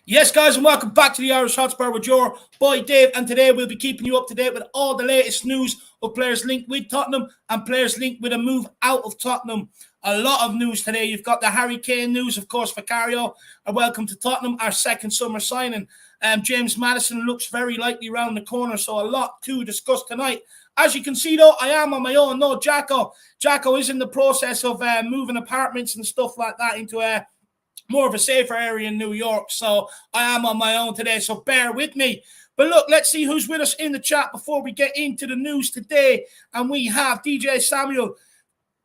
Yes, guys, and welcome back to the Irish Hotspur with your boy Dave. And today we'll be keeping you up to date with all the latest news of players linked with Tottenham and players linked with a move out of Tottenham. A lot of news today. You've got the Harry Kane news, of course, Vicario. Welcome to Tottenham, our second summer signing. James Maddison looks very likely around the corner, so a lot to discuss tonight. As you can see, though, I am on my own. No, Jacko is in the process of moving apartments and stuff like that into more of a safer area in New York. So I am on my own today, so bear with me. But look, let's see who's with us in the chat before we get into the news today. And we have DJ Samuel.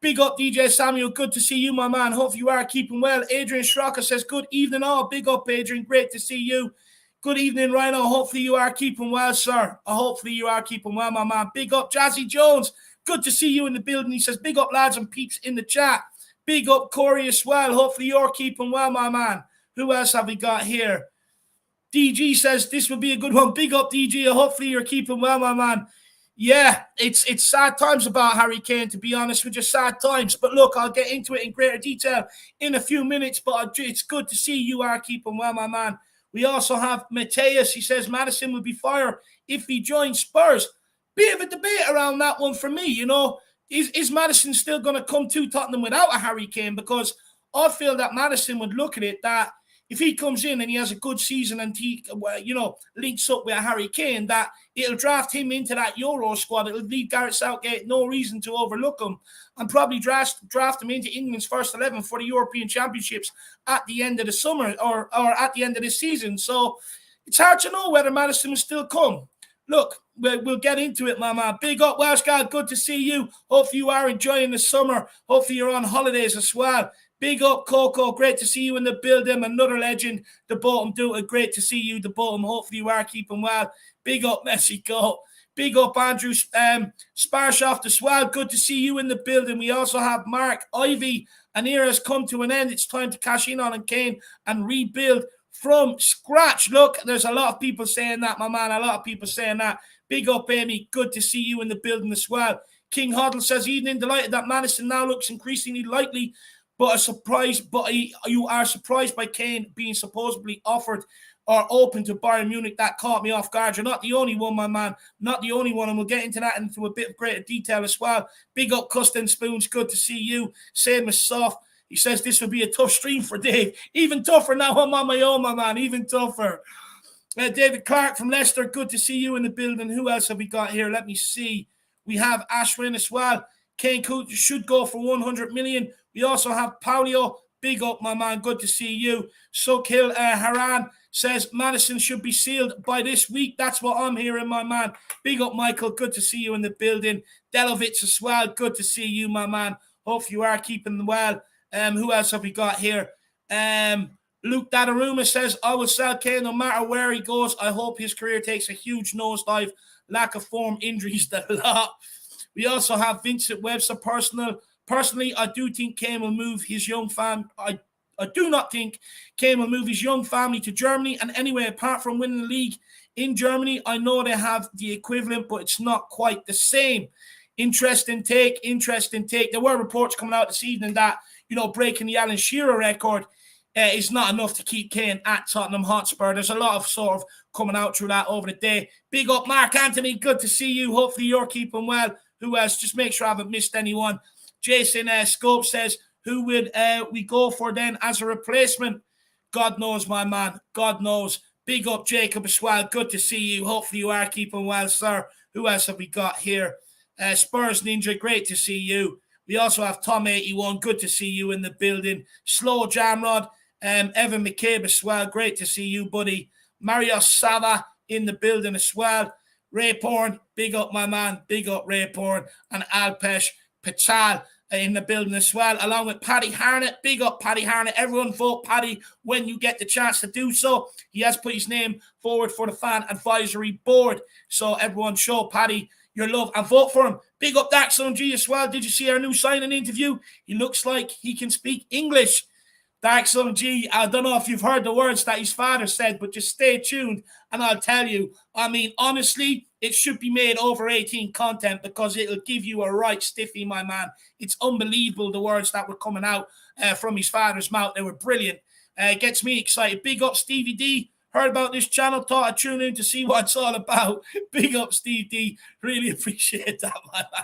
Big up, DJ Samuel. Good to see you, my man. Hope you are keeping well. Adrian Schraka says, good evening all. Big up, Adrian. Great to see you. Good evening, Rhino. Hopefully you are keeping well, sir. Hopefully you are keeping well, my man. Big up, Jazzy Jones. Good to see you in the building. He says, big up, lads and peeps in the chat. Big up, Corey, as well. Hopefully you're keeping well, my man. Who else have we got here? DG says, this will be a good one. Big up, DG. Hopefully you're keeping well, my man. Yeah, it's sad times about Harry Kane, to be honest with you, sad times. But look, I'll get into it in greater detail in a few minutes, but it's good to see you are keeping well, my man. We also have Mateus. He says Maddison will be fired if he joins Spurs. Bit of a debate around that one for me, you know. Is Maddison still going to come to Tottenham without a Harry Kane? Because I feel that Maddison would look at it that if he comes in and he has a good season and he, links up with a Harry Kane, that it'll draft him into that Euro squad. It'll leave Gareth Southgate no reason to overlook him and probably draft him into England's first 11 for the European Championships at the end of the summer or at the end of the season. So it's hard to know whether Maddison will still come. Look, we'll get into it, my man. Big up, Welsh guy. Good to see you. Hopefully you are enjoying the summer. Hopefully you're on holidays as well. Big up, Coco. Great to see you in the building. Another legend, the bottom dude. Great to see you, the bottom. Hopefully you are keeping well. Big up, Messi. Go. Big up, Andrew Sparshoft as well. Good to see you in the building. We also have Mark Ivy. An era has come to an end. It's time to cash in on Kane and rebuild from scratch. Look, there's a lot of people saying that, my man. A lot of people saying that. Big up, Amy. Good to see you in the building as well. King Hoddle says, evening, delighted that Maddison now looks increasingly likely, but you are surprised by Kane being supposedly offered or open to Bayern Munich. That caught me off guard. You're not the only one, my man. Not the only one, and we'll get into that into a bit of greater detail as well. Big up, Custom Spoons. Good to see you. Same as Soft. He says this will be a tough stream for Dave. Even tougher now I'm on my own, my man. Even tougher. David Clark from Leicester. Good to see you in the building. Who else have we got here? Let me see. We have Ashwin as well. Kane should go for 100 million. We also have Paulio. Big up, my man. Good to see you. Sokil Haran says Maddison should be sealed by this week. That's what I'm hearing, my man. Big up, Michael. Good to see you in the building. Delovitz as well. Good to see you, my man. Hope you are keeping well. Who else have we got here? Luke Dadaruma says, I will sell Kane no matter where he goes. I hope his career takes a huge nosedive. Lack of form, injuries, the lot. We also have Vincent Webster. Personally, I do think Kane will move his young family. I do not think Kane will move his young family to Germany. And anyway, apart from winning the league in Germany, I know they have the equivalent, but it's not quite the same. Interesting take. There were reports coming out this evening that, breaking the Alan Shearer record is not enough to keep Kane at Tottenham Hotspur. There's a lot of sort of coming out through that over the day. Big up, Mark Anthony. Good to see you. Hopefully you're keeping well. Who else? Just make sure I haven't missed anyone. Jason Scope says, who would we go for then as a replacement? God knows, my man. God knows. Big up, Jacob as well. Good to see you. Hopefully you are keeping well, sir. Who else have we got here? Spurs Ninja, great to see you. We also have Tom81. Good to see you in the building. Slow Jamrod. Evan McCabe as well. Great to see you, buddy. Mario Sava in the building as well. Ray Porn, big up, my man. Big up, Ray Porn. And Alpesh Patel in the building as well, along with Paddy Harnett. Big up, Paddy Harnett. Everyone vote Paddy when you get the chance to do so. He has put his name forward for the Fan Advisory Board. So everyone show Paddy your love and vote for him. Big up Daxon G as well. Did you see our new signing interview? He looks like he can speak English. Daxon G, I don't know if you've heard the words that his father said, but just stay tuned and I'll tell you. I mean, honestly, it should be made over 18 content because it'll give you a right stiffy, my man. It's unbelievable the words that were coming out from his father's mouth. They were brilliant. Gets me excited. Big up Stevie D. Heard about this channel, thought I'd tune in to see what it's all about. Big up, Steve D. Really appreciate that, my man.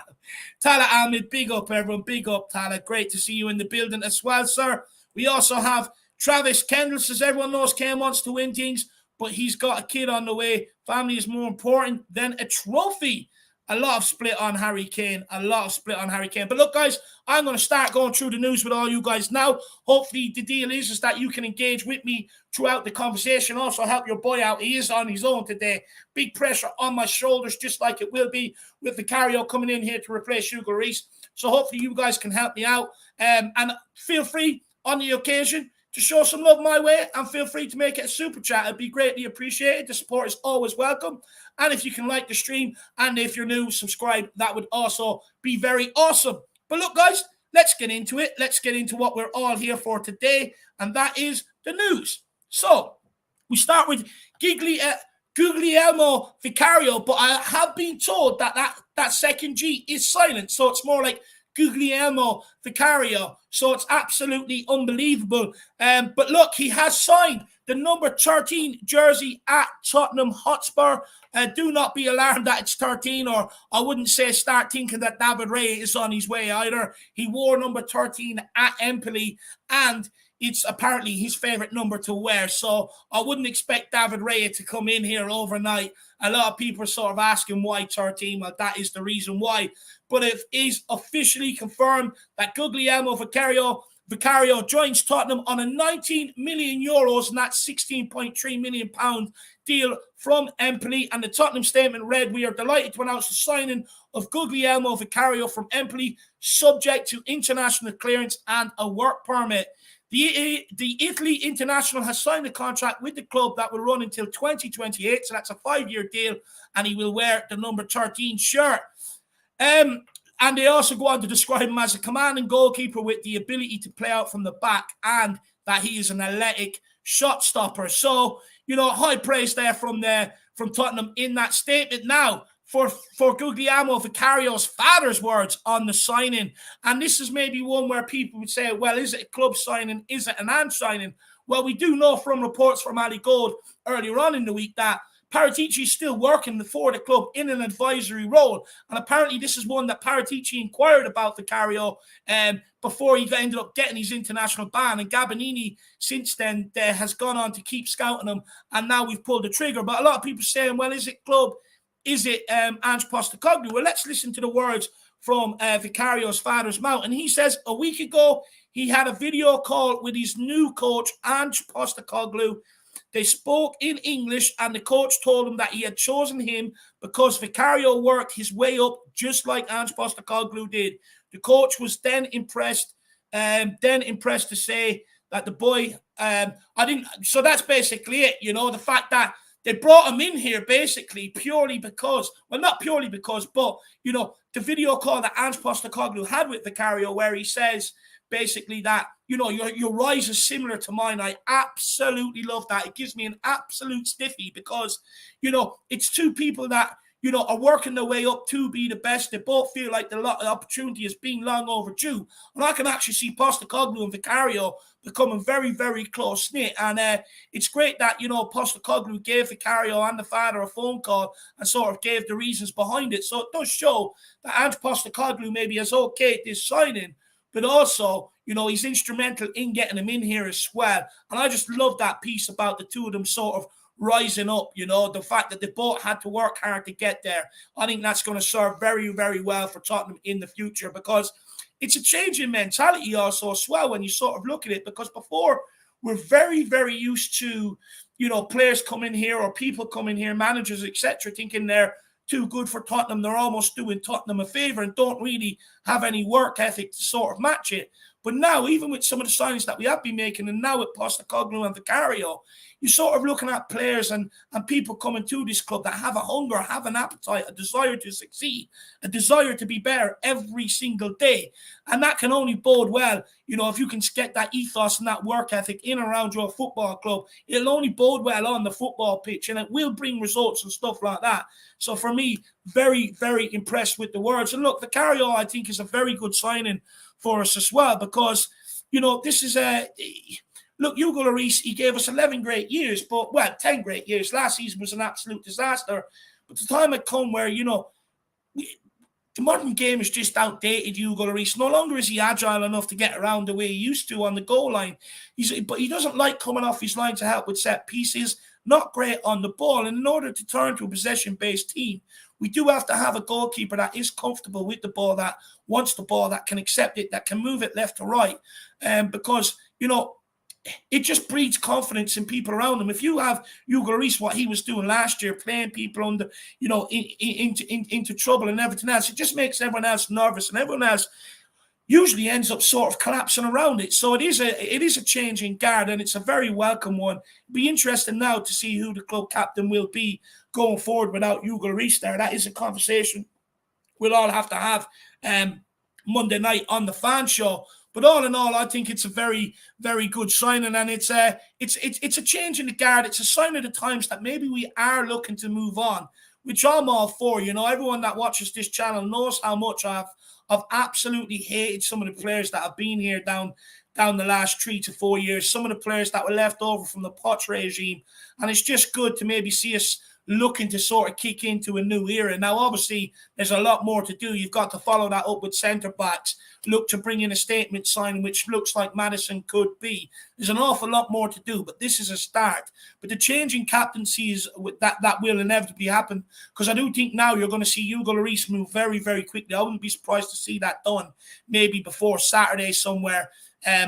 Tala Ahmed, big up, everyone. Big up, Tala. Great to see you in the building as well, sir. We also have Travis Kendall. Says everyone knows Kane wants to win things, but he's got a kid on the way. Family is more important than a trophy. A lot of split on Harry Kane. A lot of split on Harry Kane. But look, guys, I'm going to start going through the news with all you guys now. Hopefully, the deal is that you can engage with me throughout the conversation. Also, help your boy out. He is on his own today. Big pressure on my shoulders, just like it will be with Vicario coming in here to replace Hugo Reese. So hopefully, you guys can help me out. And feel free on the occasion to show some love my way, and feel free to make it a super chat. It'd be greatly appreciated. The support is always welcome. And if you can like the stream, and if you're new, subscribe. That would also be very awesome. But look, guys, let's get into it. Let's get into what we're all here for today, and that is the news. So we start with Guglielmo Vicario, but I have been told that second G is silent, so it's more like Guglielmo Vicario. So it's absolutely unbelievable. But look, he has signed the number 13 jersey at Tottenham Hotspur. Do not be alarmed that it's 13, or I wouldn't say start thinking that David Raya is on his way either. He wore number 13 at Empoli, and it's apparently his favourite number to wear. So I wouldn't expect David Raya to come in here overnight. A lot of people are sort of asking why 13. Well, that is the reason why. But it is officially confirmed that Guglielmo Vicario joins Tottenham on a €19 million, and that's £16.3 million deal from Empoli. And the Tottenham statement read, "We are delighted to announce the signing of Guglielmo Vicario from Empoli, subject to international clearance and a work permit." The Italy international has signed a contract with the club that will run until 2028, so that's a 5-year deal, and he will wear the number 13 shirt. And they also go on to describe him as a commanding goalkeeper with the ability to play out from the back, and that he is an athletic shot stopper. So, high praise there from Tottenham in that statement. Now, for Guglielmo Vicario's father's words on the signing, and this is maybe one where people would say, well, is it a club signing? Is it an Ange signing? Well, we do know from reports from Ali Gold earlier on in the week that Paratici is still working for the club in an advisory role. And apparently this is one that Paratici inquired about Vicario before he ended up getting his international ban. And Gabonini, since then, has gone on to keep scouting him. And now we've pulled the trigger. But a lot of people saying, well, is it club? Is it Ange Postecoglou? Well, let's listen to the words from Vicario's father's mouth. And he says a week ago, he had a video call with his new coach, Ange Postecoglou. They spoke in English, and the coach told him that he had chosen him because Vicario worked his way up just like Ange Postecoglou did. The coach was then impressed to say that the boy, so that's basically it, the fact that they brought him in here basically purely because, well, not purely because, but, the video call that Ange Postecoglou had with Vicario, where he says basically that, your rise is similar to mine. I absolutely love that. It gives me an absolute stiffy because, it's two people that, are working their way up to be the best. They both feel like the opportunity has been long overdue. And I can actually see Postecoglou and Vicario becoming very, very close-knit. And it's great that, Postecoglou gave Vicario and the father a phone call and sort of gave the reasons behind it. So it does show that Ange Postecoglou maybe has okayed this signing, but also, he's instrumental in getting him in here as well. And I just love that piece about the two of them sort of rising up, the fact that they both had to work hard to get there. I think that's going to serve very, very well for Tottenham in the future, because it's a change in mentality also as well when you sort of look at it, because before we're very, very used to, players come in here or people come in here, managers, etc., thinking they're too good for Tottenham. They're almost doing Tottenham a favour and don't really have any work ethic to sort of match it. But now, even with some of the signings that we have been making, and now with Postecoglou and Vicario, you're sort of looking at players and people coming to this club that have a hunger, have an appetite, a desire to succeed, a desire to be better every single day. And that can only bode well, if you can get that ethos and that work ethic in and around your football club. It'll only bode well on the football pitch, and it will bring results and stuff like that. So for me, very, very impressed with the words. And look, Vicario, I think, is a very good signing for us as well, because, this is look, Hugo Lloris, he gave us 11 great years, but, well, 10 great years. Last season was an absolute disaster. But the time had come where, the modern game is just outdated. Hugo Lloris, no longer is he agile enough to get around the way he used to on the goal line. But he doesn't like coming off his line to help with set pieces. Not great on the ball. And in order to turn to a possession-based team, we do have to have a goalkeeper that is comfortable with the ball, that wants the ball, that can accept it, that can move it left to right. Because, it just breeds confidence in people around him. If you have Hugo Lloris, what he was doing last year, playing people under, into trouble and everything else, it just makes everyone else nervous, and everyone else usually ends up sort of collapsing around it. So it is a change in guard, and it's a very welcome one. It'll be interesting now to see who the club captain will be going forward without Hugo Lloris there. That is a conversation we'll all have to have Monday night on the fan show. But all in all, I think it's a very, very good signing, and it's a change in the guard. It's a sign of the times that maybe we are looking to move on, which I'm all for. Everyone that watches this channel knows how much I've absolutely hated some of the players that have been here down the last 3 to 4 years. Some of the players that were left over from the Poch regime, and it's just good to maybe see us looking to sort of kick into a new era. Now, obviously, there's a lot more to do. You've got to follow that up with centre-backs, look to bring in a statement signing, which looks like Maddison could be. There's an awful lot more to do, but this is a start. But the change in captaincies, that will inevitably happen, because I do think now you're going to see Hugo Lloris move very, very quickly. I wouldn't be surprised to see that done maybe before Saturday somewhere,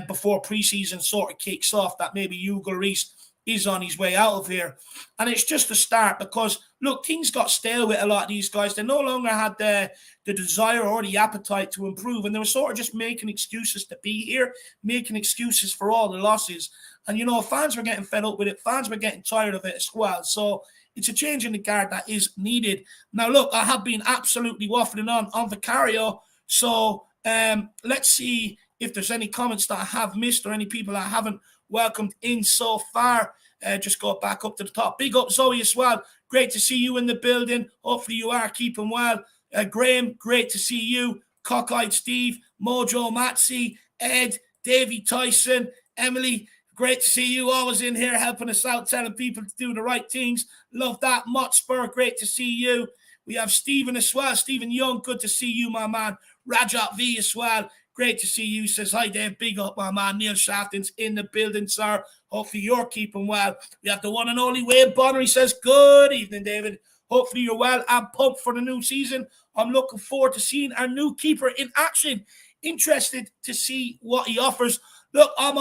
before pre-season sort of kicks off, that maybe Hugo Lloris is on his way out of here. And it's just a start, because, look, things got stale with a lot of these guys. They no longer had the desire or the appetite to improve, and they were sort of just making excuses to be here, making excuses for all the losses. And, fans were getting fed up with it. Fans were getting tired of it as well. So it's a change in the guard that is needed. Now, look, I have been absolutely waffling on Vicario. So let's see if there's any comments that I have missed or any people I haven't welcomed in so far. Just go back up to the top. Big up Zoe as well. Great to see you in the building. Hopefully you are keeping well. Graham, great to see you. Cockeyed Steve, Mojo Matsy, Ed, Davey Tyson, Emily, great to see you. Always in here helping us out, telling people to do the right things. Love that. Hotspur, great to see you. We have Stephen as well. Stephen Young, good to see you, my man. Rajat V as well. Great to see you. Says, hi, Dave. Big up, my man. Neil Shafton's in the building, sir. Hopefully you're keeping well. We have the one and only Wayne Bonner. He says, good evening, David. Hopefully you're well and pumped for the new season. I'm looking forward to seeing our new keeper in action. Interested to see what he offers. Look, I'm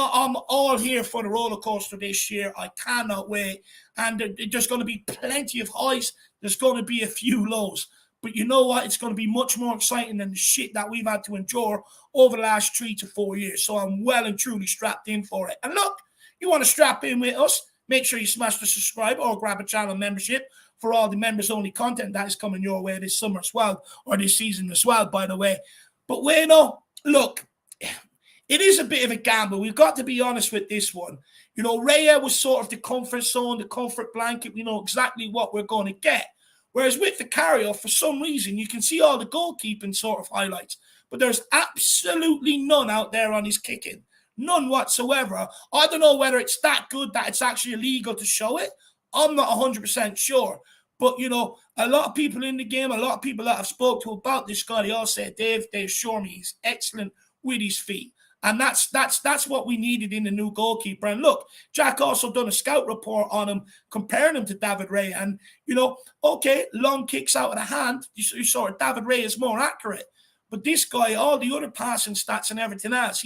all here for the roller coaster this year. I cannot wait. And there's going to be plenty of highs. There's going to be a few lows. But you know what? It's going to be much more exciting than the shit that we've had to endure over the last 3 to 4 years. So I'm well and truly strapped in for it. And look, you want to strap in with us, make sure you smash the subscribe or grab a channel membership for all the members-only content that is coming your way this summer as well, or this season as well, by the way. But Wayno, look, it is a bit of a gamble. We've got to be honest with this one. Raya was sort of the comfort zone, the comfort blanket. We know exactly what we're going to get. Whereas with Vicario, for some reason, you can see all the goalkeeping sort of highlights, but there's absolutely none out there on his kicking. None whatsoever. I don't know whether it's that good that it's actually illegal to show it. I'm not 100% sure. But, a lot of people in the game, a lot of people that I've spoke to about this guy, they all say, Dave, they assure me he's excellent with his feet. And that's what we needed in the new goalkeeper. And look, Jack also done a scout report on him, comparing him to David Raya. And, okay, long kicks out of the hand, you saw David Raya is more accurate. But this guy, all the other passing stats and everything else,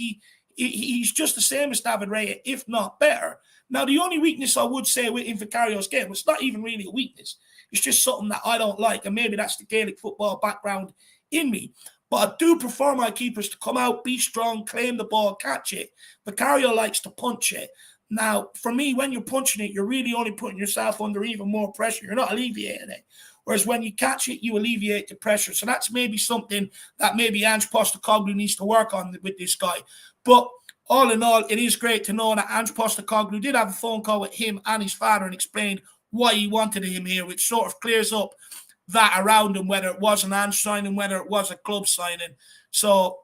he's just the same as David Raya, if not better. Now, the only weakness I would say in Vicario's game, it's not even really a weakness. It's just something that I don't like. And maybe that's the Gaelic football background in me. But I do prefer my keepers to come out, be strong, claim the ball, catch it. Vicario likes to punch it. Now, for me, when you're punching it, you're really only putting yourself under even more pressure. You're not alleviating it. Whereas when you catch it, you alleviate the pressure. So that's maybe something that maybe Ange Postecoglou needs to work on with this guy. But all in all, it is great to know that Ange Postecoglou did have a phone call with him and his father and explained why he wanted him here, which sort of clears up that around him, whether it was an Ange signing, whether it was a club signing. So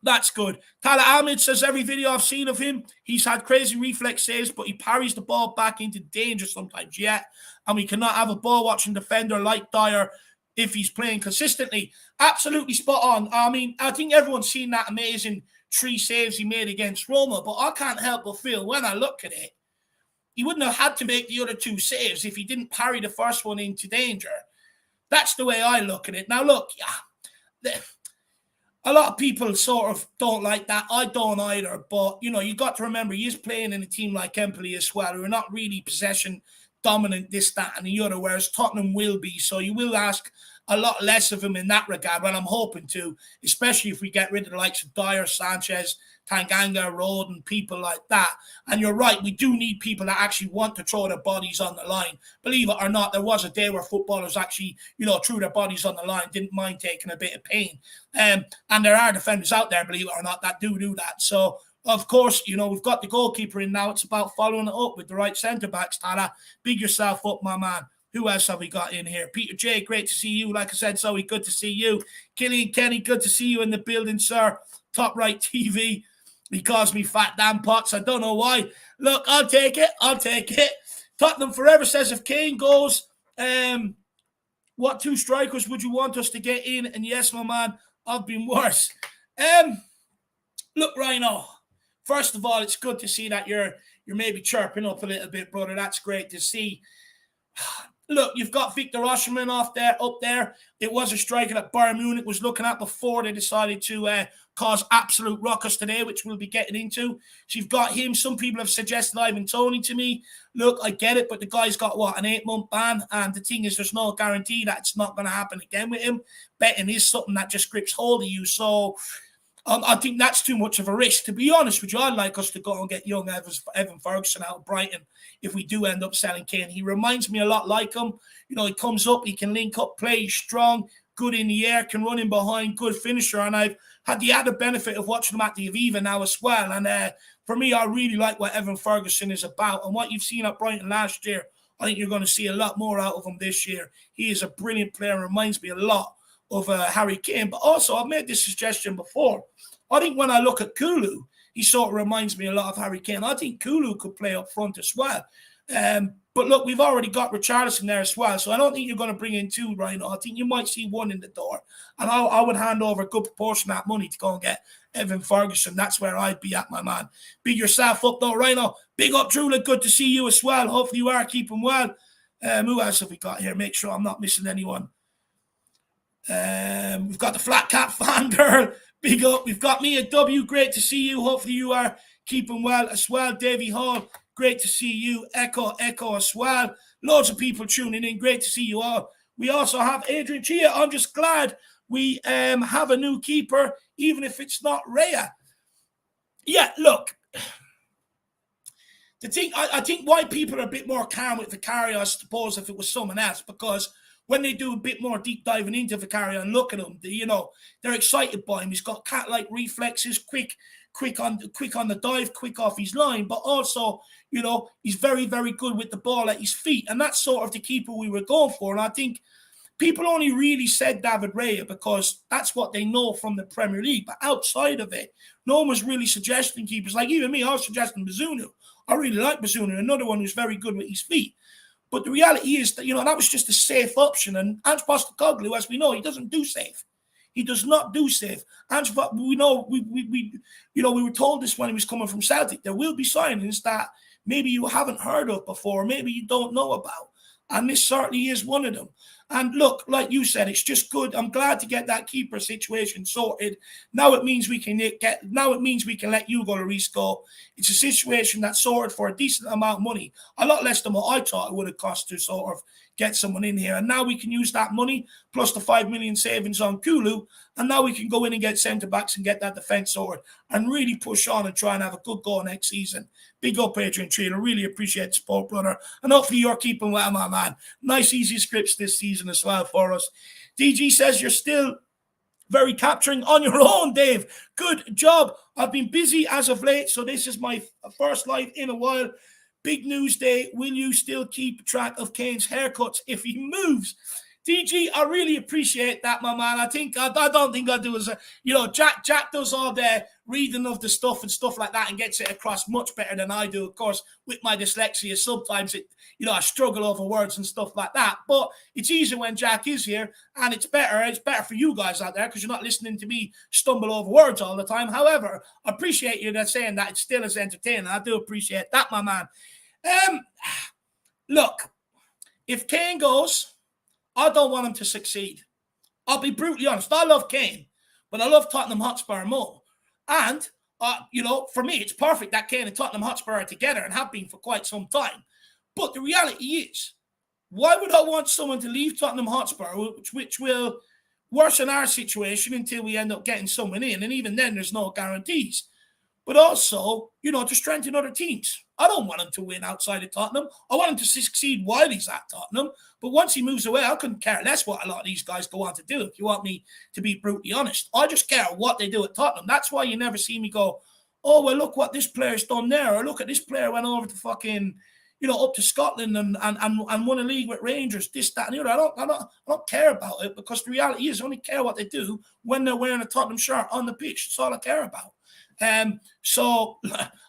That's good. Tala Ahmed says every video I've seen of him, he's had crazy reflex saves, but he parries the ball back into danger sometimes. Yeah, and we cannot have a ball-watching defender like Dyer if he's playing consistently. Absolutely spot on. I mean, I think everyone's seen that amazing 3 saves he made against Roma, but I can't help but feel when I look at it, he wouldn't have had to make the other 2 saves if he didn't parry the first one into danger. That's the way I look at it. Now, look, yeah, a lot of people sort of don't like that. I don't either. But, you know, you got to remember, he is playing in a team like Empoli as well, who are not really possession dominant, this, that, and the other, whereas Tottenham will be. So you will ask a lot less of him in that regard. Well, I'm hoping to, especially if we get rid of the likes of Dyer, Sanchez, Tanganga, Road, and people like that. And you're right, we do need people that actually want to throw their bodies on the line. Believe it or not, there was a day where footballers actually, you know, threw their bodies on the line, didn't mind taking a bit of pain. And there are defenders out there, believe it or not, that do that. So, of course, you know, we've got the goalkeeper in now. It's about following it up with the right centre-backs, Tala. Big yourself up, my man. Who else have we got in here? Peter J, great to see you. Like I said, Zoe, good to see you. Killian Kenny, good to see you in the building, sir. Top right TV. He calls me Fat Dan Potts. I don't know why. Look, I'll take it. Tottenham Forever says if Kane goes, what 2 strikers would you want us to get in? And yes, my man, I've been worse. Look, Rhino. First of all, it's good to see that you're maybe chirping up a little bit, brother. That's great to see. Look, you've got Victor Osimhen up there. It was a striker that Bayern Munich was looking at before they decided to cause absolute ruckus today, which we'll be getting into. So you've got him. Some people have suggested Ivan Toney to me. Look, I get it, but the guy's got, an 8-month ban? And the thing is, there's no guarantee that it's not going to happen again with him. Betting is something that just grips hold of you. So I think that's too much of a risk. To be honest with you, I'd like us to go and get young Evan Ferguson out of Brighton if we do end up selling Kane. He reminds me a lot like him. You know, he comes up, he can link up, play strong, good in the air, can run in behind, good finisher. And I've had the added benefit of watching him at the Aviva now as well. And for me, I really like what Evan Ferguson is about. And what you've seen at Brighton last year, I think you're going to see a lot more out of him this year. He is a brilliant player and reminds me a lot of Harry Kane. But also, I've made this suggestion before. I think when I look at Kulu, he sort of reminds me a lot of Harry Kane. I think Kulu could play up front as well. But look, we've already got Richarlison there as well, so I don't think you're going to bring in 2 right now. I think you might see 1 in the door. And I would hand over a good proportion of that money to go and get Evan Ferguson. That's where I'd be at, my man. Big yourself up, though, right now. Big up, Drula. Good to see you as well. Hopefully you are keeping well. Who else have we got here? Make sure I'm not missing anyone. We've got the Flat Cap fan girl. Big up. We've got Mia W. Great to see you. Hopefully you are keeping well as well. Davey Hall. Great to see you. Echo as well. Loads of people tuning in. Great to see you all. We also have Adrian Chia. I'm just glad we have a new keeper, even if it's not Raya. Yeah, look. The thing, I think why people are a bit more calm with Vicario, I suppose, if it was someone else, because when they do a bit more deep diving into Vicario and look at him, they're excited by him. He's got cat-like reflexes, quick on the dive, quick off his line, but also, he's very, very good with the ball at his feet, and that's sort of the keeper we were going for. And I think people only really said David Raya because that's what they know from the Premier League, but outside of it, no one was really suggesting keepers. Like even me, I was suggesting Bazunu. I really like Bazunu, another one who's very good with his feet. But the reality is that, that was just a safe option. And Ange Postecoglou, as we know, he doesn't do safe. He does not do safe. Ange, we know, we were told this when he was coming from Celtic. There will be signings that maybe you haven't heard of before, maybe you don't know about. And this certainly is one of them. And look, like you said, it's just good. I'm glad to get that keeper situation sorted. Now it means we can let Hugo Lloris go. It's a situation that's sorted for a decent amount of money, a lot less than what I thought it would have cost to sort of get someone in here. And now we can use that money plus the 5 million savings on Kulu, and now we can go in and get centre backs and get that defence sorted and really push on and try and have a good go next season. Big up, Adrian Trailer. Really appreciate the support, brother. And hopefully you're keeping well, my man. Nice, easy scripts this season as well for us. DG says you're still very capturing on your own, Dave. Good job. I've been busy as of late, so this is my first live in a while. Big news day. Will you still keep track of Kane's haircuts if he moves? DG, I really appreciate that, my man. I don't think I do as Jack does all the reading of the stuff and stuff like that and gets it across much better than I do. Of course, with my dyslexia, sometimes I struggle over words and stuff like that. But it's easier when Jack is here, and it's better. It's better for you guys out there because you're not listening to me stumble over words all the time. However, I appreciate you saying that. It's still as entertaining. I do appreciate that, my man. Look, if Kane goes, I don't want him to succeed. I'll be brutally honest. I love Kane, but I love Tottenham Hotspur more. And, for me, it's perfect that Kane and Tottenham Hotspur are together and have been for quite some time. But the reality is, why would I want someone to leave Tottenham Hotspur, which will worsen our situation until we end up getting someone in? And even then, there's no guarantees. But also, to strengthen other teams. I don't want him to win outside of Tottenham. I want him to succeed while he's at Tottenham. But once he moves away, I couldn't care less what a lot of these guys go on to do, if you want me to be brutally honest. I just care what they do at Tottenham. That's why you never see me go, oh, well, look what this player's done there. Or look at this player went over to fucking, up to Scotland and won a league with Rangers, this, that, and the other. I don't care about it because the reality is I only care what they do when they're wearing a Tottenham shirt on the pitch. That's all I care about. So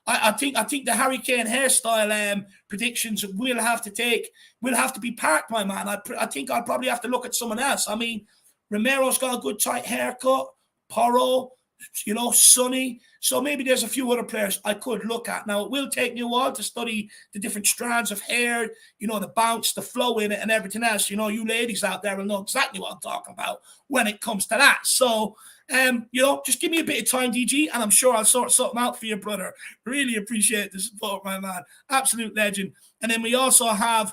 I think the Harry Kane hairstyle predictions will have to be parked, my man. I think I'll probably have to look at someone else. I mean, Romero's got a good tight haircut, Porro, Sonny. So maybe there's a few other players I could look at. Now, it will take me a while to study the different strands of hair, the bounce, the flow in it and everything else. You ladies out there will know exactly what I'm talking about when it comes to that. So, just give me a bit of time, DG, and I'm sure I'll sort something out for you, brother. Really appreciate the support, my man. Absolute legend. And then we also have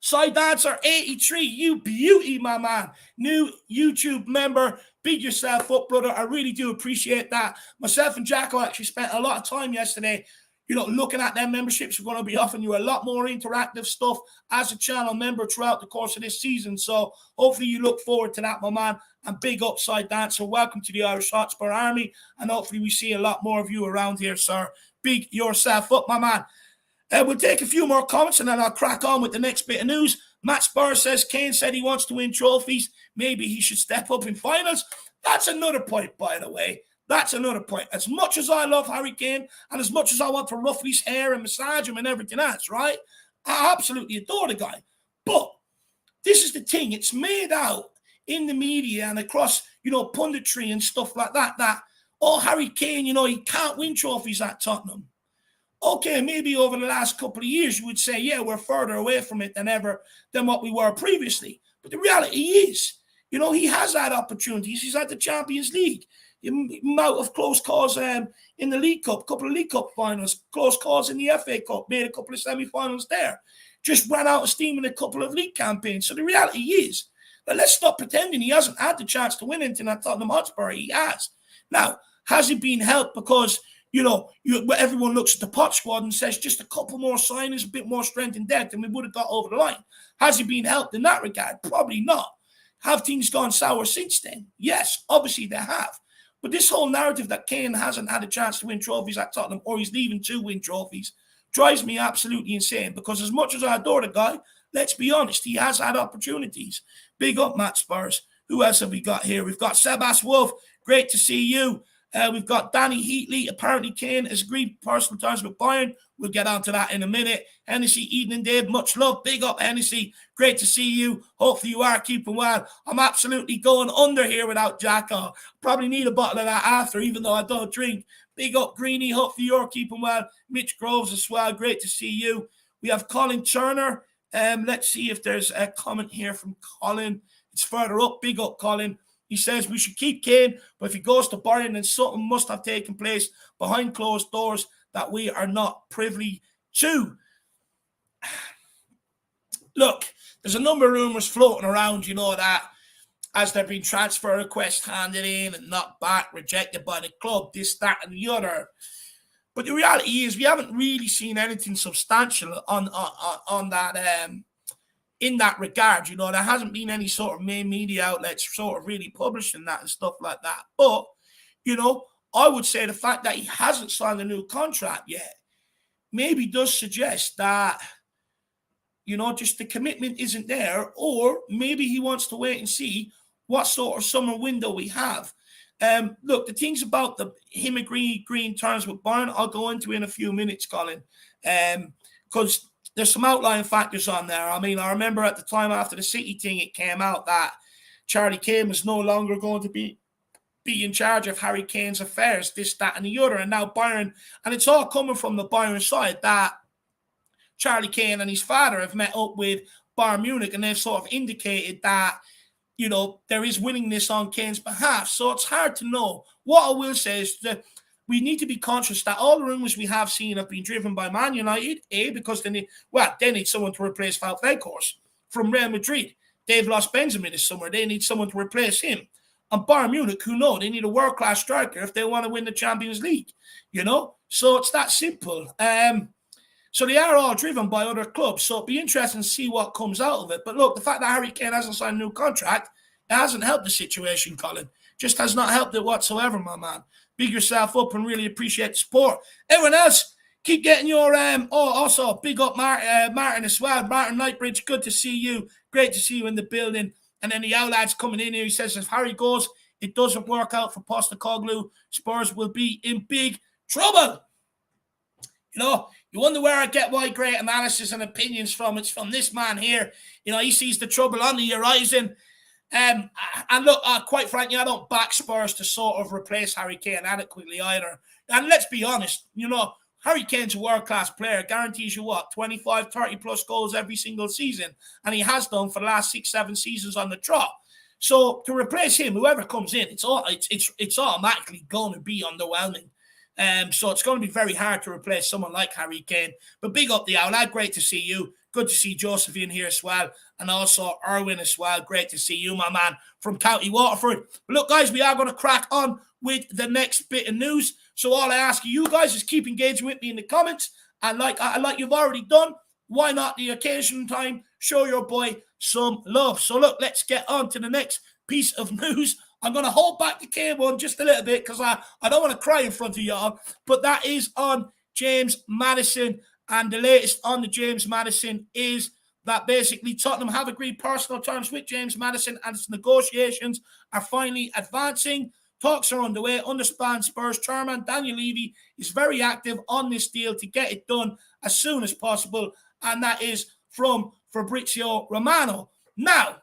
Side Dancer 83, you beauty, my man. New YouTube member. Big yourself up, brother. I really do appreciate that. Myself and Jacko actually spent a lot of time yesterday, looking at their memberships. We're going to be offering you a lot more interactive stuff as a channel member throughout the course of this season. So hopefully you look forward to that, my man. And big upside dancer. Welcome to the Irish Hotspur Army. And hopefully we see a lot more of you around here, sir. Big yourself up, my man. We'll take a few more comments and then I'll crack on with the next bit of news. Matt Spur says, Kane said he wants to win trophies. Maybe he should step up in finals. That's another point, by the way. That's another point. As much as I love Harry Kane and as much as I want to ruffle his hair and massage him and everything else, right? I absolutely adore the guy. But this is the thing. It's made out in the media and across, punditry and stuff like that, Harry Kane, he can't win trophies at Tottenham. Okay, maybe over the last couple of years, you would say, yeah, we're further away from it than what we were previously. But the reality is, he has had opportunities. He's at the Champions League. Out of close calls in the League Cup, couple of League Cup finals, close calls in the FA Cup, made a couple of semi-finals there. Just ran out of steam in a couple of league campaigns. So the reality is, that let's stop pretending he hasn't had the chance to win anything at Tottenham Hotspur. He has. Now, has he been helped because everyone looks at the pot squad and says just a couple more signings, a bit more strength in depth, and we would have got over the line. Has he been helped in that regard? Probably not. Have things gone sour since then? Yes, obviously they have. But this whole narrative that Kane hasn't had a chance to win trophies at Tottenham or he's leaving to win trophies drives me absolutely insane because as much as I adore the guy, let's be honest, he has had opportunities. Big up, Matt Spurs. Who else have we got here? We've got Sebas Wolf. Great to see you. We've got Danny Heatley. Apparently, Kane has agreed personal terms with Bayern. We'll get on to that in a minute. Hennessy, Eden and Dave, much love. Big up, Hennessy. Great to see you. Hopefully, you are keeping well. I'm absolutely going under here without Jacko. Probably need a bottle of that after, even though I don't drink. Big up, Greeny. Hopefully, you're keeping well. Mitch Groves as well. Great to see you. We have Colin Turner. Let's see if there's a comment here from Colin. It's further up. Big up, Colin. He says we should keep Kane, but if he goes to Bayern, then something must have taken place behind closed doors that we are not privy to. Look, there's a number of rumours floating around, that as there have been transfer requests handed in and not back, rejected by the club, this, that, and the other. But the reality is we haven't really seen anything substantial on that in that regard. There hasn't been any sort of main media outlets sort of really publishing that and stuff like that. But, I would say the fact that he hasn't signed a new contract yet maybe does suggest that just the commitment isn't there, or maybe he wants to wait and see what sort of summer window we have. Look, the things about him agreeing terms with Bayern, I'll go into in a few minutes, Colin, because there's some outlying factors on there. I mean, I remember at the time after the City thing, it came out that Charlie Kane was no longer going to be in charge of Harry Kane's affairs, this, that, and the other. And now Bayern, and it's all coming from the Bayern side, that Charlie Kane and his father have met up with Bayern Munich, and they've sort of indicated that, there is willingness on Kane's behalf. So it's hard to know. What I will say is that we need to be conscious that all the rumours we have seen have been driven by Man United, because they need someone to replace Vicario from Real Madrid. They've lost Benzema this summer. They need someone to replace him. And Bayern Munich, who know they need a world-class striker if they want to win the Champions League, So it's that simple. So they are all driven by other clubs. So it'll be interesting to see what comes out of it. But look, the fact that Harry Kane hasn't signed a new contract, it hasn't helped the situation, Colin. Just has not helped it whatsoever, my man. Big yourself up and really appreciate the support. Everyone else, keep getting your... also, big up Martin as well. Martin Knightbridge, good to see you. Great to see you in the building. And then the Outlads coming in here. He says, if Harry goes, it doesn't work out for Postecoglou, Spurs will be in big trouble. You wonder where I get my great analysis and opinions from. It's from this man here. He sees the trouble on the horizon. And look, quite frankly, I don't back Spurs to sort of replace Harry Kane adequately either. And let's be honest, Harry Kane's a world-class player, guarantees you 25, 30 plus goals every single season. And he has done for the last 6-7 seasons on the trot. So to replace him, whoever comes in, it's automatically going to be underwhelming. So it's going to be very hard to replace someone like Harry Kane. But big up the Outlet. Great to see you. Good to see Josephine here as well. And also Erwin as well. Great to see you, my man, from County Waterford. But look, guys, we are going to crack on with the next bit of news. So all I ask you guys is keep engaging with me in the comments. And like you've already done, why not the occasion time? Show your boy some love. So look, let's get on to the next piece of news. I'm going to hold back the K one just a little bit because I don't want to cry in front of y'all. But that is on James Maddison. And the latest on the James Maddison is that basically Tottenham have agreed personal terms with James Maddison and its negotiations are finally advancing. Talks are underway. Understand Spurs chairman Daniel Levy is very active on this deal to get it done as soon as possible. And that is from Fabrizio Romano. Now,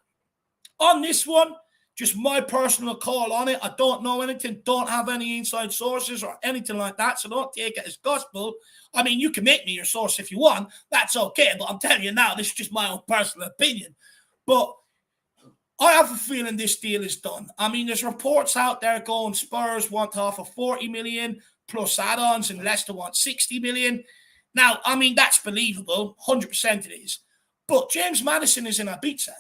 on this one, just my personal call on it. I don't know anything, don't have any inside sources or anything like that, so don't take it as gospel. I mean, you can make me your source if you want. That's okay, but I'm telling you now, this is just my own personal opinion. But I have a feeling this deal is done. I mean, there's reports out there going Spurs want to offer 40 million plus add-ons and Leicester want 60 million. Now, I mean, that's believable. 100% it is. But James Maddison is in Ibiza.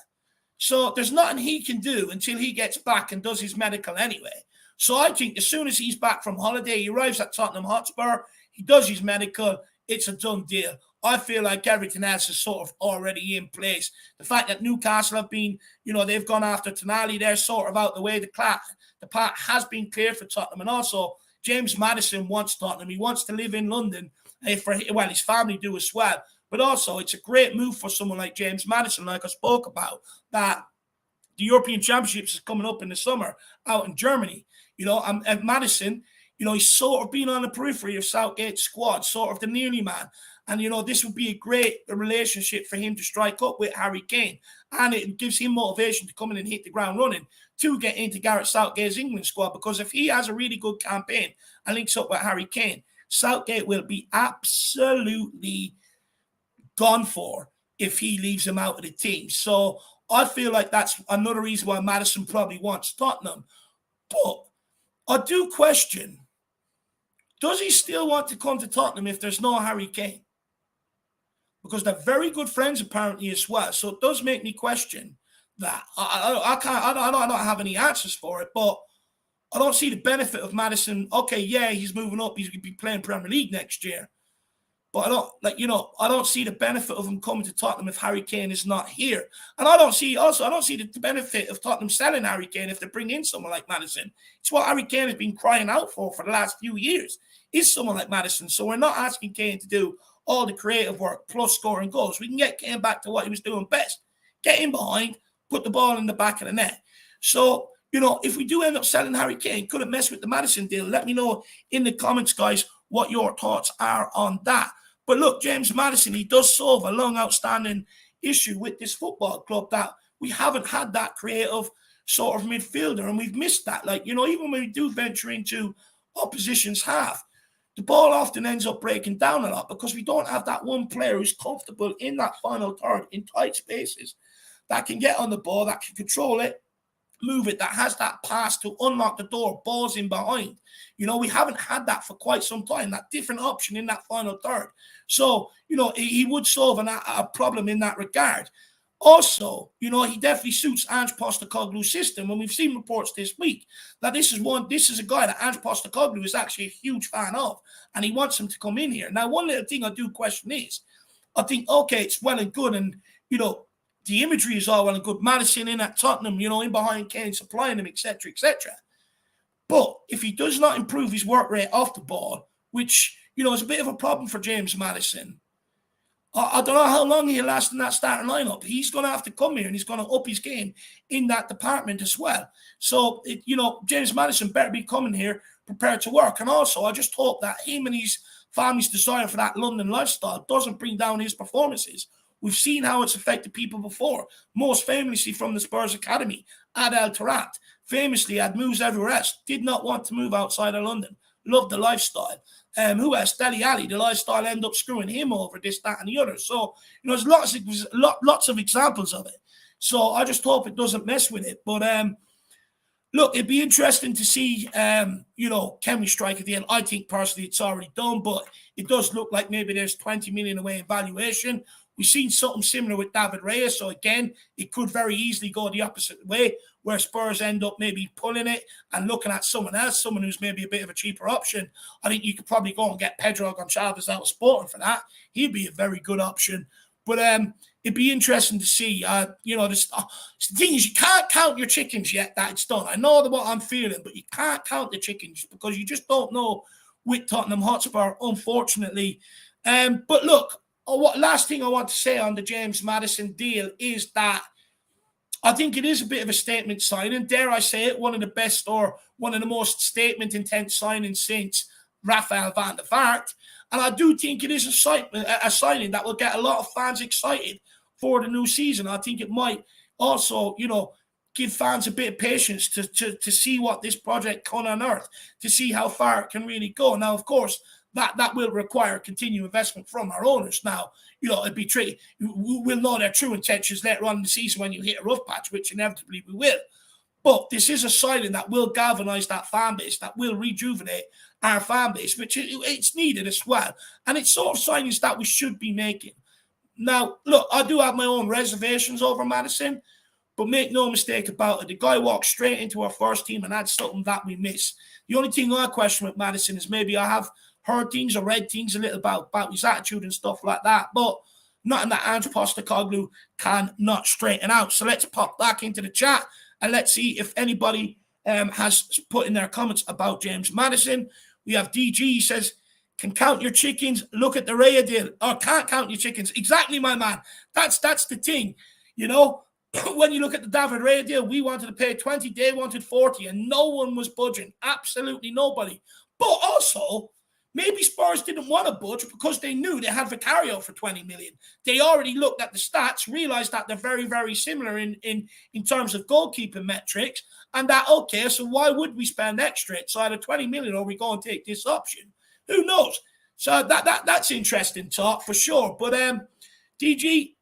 So there's nothing he can do until he gets back and does his medical anyway. So I think as soon as he's back from holiday, he arrives at Tottenham Hotspur, he does his medical, it's a done deal. I feel like everything else is sort of already in place. The fact that Newcastle have been, they've gone after Tonali, they're sort of out the way. The path has been cleared for Tottenham. And also, James Maddison wants Tottenham. He wants to live in London. His family do as well. But also, it's a great move for someone like James Maddison, like I spoke about, that the European Championships is coming up in the summer out in Germany. And Maddison, he's sort of been on the periphery of Southgate's squad, sort of the nearly man. And, this would be a great relationship for him to strike up with Harry Kane. And it gives him motivation to come in and hit the ground running to get into Gareth Southgate's England squad. Because if he has a really good campaign and links up with Harry Kane, Southgate will be absolutely gone for if he leaves him out of the team. So I feel like that's another reason why Maddison probably wants Tottenham. But I do question, does he still want to come to Tottenham if there's no Harry Kane? Because they're very good friends apparently as well. So it does make me question that. I don't have any answers for it, but I don't see the benefit of Maddison. Okay, yeah, he's moving up. He's going to be playing Premier League next year. But I don't see the benefit of him coming to Tottenham if Harry Kane is not here. And I don't see the benefit of Tottenham selling Harry Kane if they bring in someone like Maddison. It's what Harry Kane has been crying out for the last few years, is someone like Maddison. So we're not asking Kane to do all the creative work, plus scoring goals. We can get Kane back to what he was doing best. Get in behind, put the ball in the back of the net. So, if we do end up selling Harry Kane, could it mess with the Maddison deal? Let me know in the comments, guys, what your thoughts are on that. But look, James Maddison, he does solve a long outstanding issue with this football club, that we haven't had that creative sort of midfielder, and we've missed that. Even when we do venture into opposition's half, the ball often ends up breaking down a lot because we don't have that one player who's comfortable in that final third in tight spaces, that can get on the ball, that can control it, move it, that has that pass to unlock the door, balls in behind. We haven't had that for quite some time, that different option in that final third. So, he would solve a problem in that regard. Also, he definitely suits Ange Postecoglou's system, and we've seen reports this week that this is a guy that Ange Postecoglou is actually a huge fan of, and he wants him to come in here. Now, one little thing I do question is, I think, okay, it's well and good, and, the imagery is all well and good. Maddison in at Tottenham, in behind Kane, supplying him, etc., etc. But if he does not improve his work rate off the ball, which, is a bit of a problem for James Maddison, I don't know how long he'll last in that starting lineup. He's going to have to come here and he's going to up his game in that department as well. So, James Maddison better be coming here prepared to work. And also, I just hope that him and his family's desire for that London lifestyle doesn't bring down his performances. We've seen how it's affected people before, most famously from the Spurs Academy. Adel Taarabt famously had moves everywhere else, did not want to move outside of London, loved the lifestyle. Who else? Dele Alli, the lifestyle ended up screwing him over, this, that, and the other. So, there's lots of examples of it. So, I just hope it doesn't mess with it. But, look, it'd be interesting to see, can we strike at the end? I think, personally, it's already done, but it does look like maybe there's 20 million away in valuation. We've seen something similar with David Raya. So, again, it could very easily go the opposite way, where Spurs end up maybe pulling it and looking at someone else, someone who's maybe a bit of a cheaper option. I think you could probably go and get Pedro Gonçalves out of Sporting for that. He'd be a very good option. But it'd be interesting to see. The thing is, you can't count your chickens yet that it's done. I know what I'm feeling, but you can't count the chickens because you just don't know with Tottenham Hotspur, unfortunately. But look, last thing I want to say on the James Maddison deal is that I think it is a bit of a statement signing. Dare I say it, one of the best or one of the most statement-intense signings since Rafael van der Vaart. And I do think it is a signing that will get a lot of fans excited for the new season. I think it might also, give fans a bit of patience to see what this project can unearth, to see how far it can really go. Now, of course, that will require continued investment from our owners. Now, it'd be tricky. We'll know their true intentions later on in the season when you hit a rough patch, which inevitably we will. But this is a signing that will galvanise that fan base, that will rejuvenate our fan base, which it's needed as well. And it's sort of signings that we should be making. Now, look, I do have my own reservations over Maddison, but make no mistake about it. The guy walked straight into our first team, and that's something that we miss. The only thing I question with Maddison is maybe I have heard things or read things a little about his attitude and stuff like that, but nothing that Ange Postecoglou cannot straighten out. So let's pop back into the chat and let's see if anybody has put in their comments about James Maddison. We have DG, he says, can count your chickens, look at the Raya deal. Or can't count your chickens. Exactly, my man. That's the thing. When you look at the David Raya deal, we wanted to pay 20, they wanted 40, and no one was budging. Absolutely nobody. But also, maybe Spurs didn't want to budge because they knew they had Vicario for 20 million. They already looked at the stats, realized that they're very, very similar in terms of goalkeeping metrics, and that, okay, so why would we spend extra? It's either 20 million or we go and take this option. Who knows? So that's interesting talk for sure. But DG,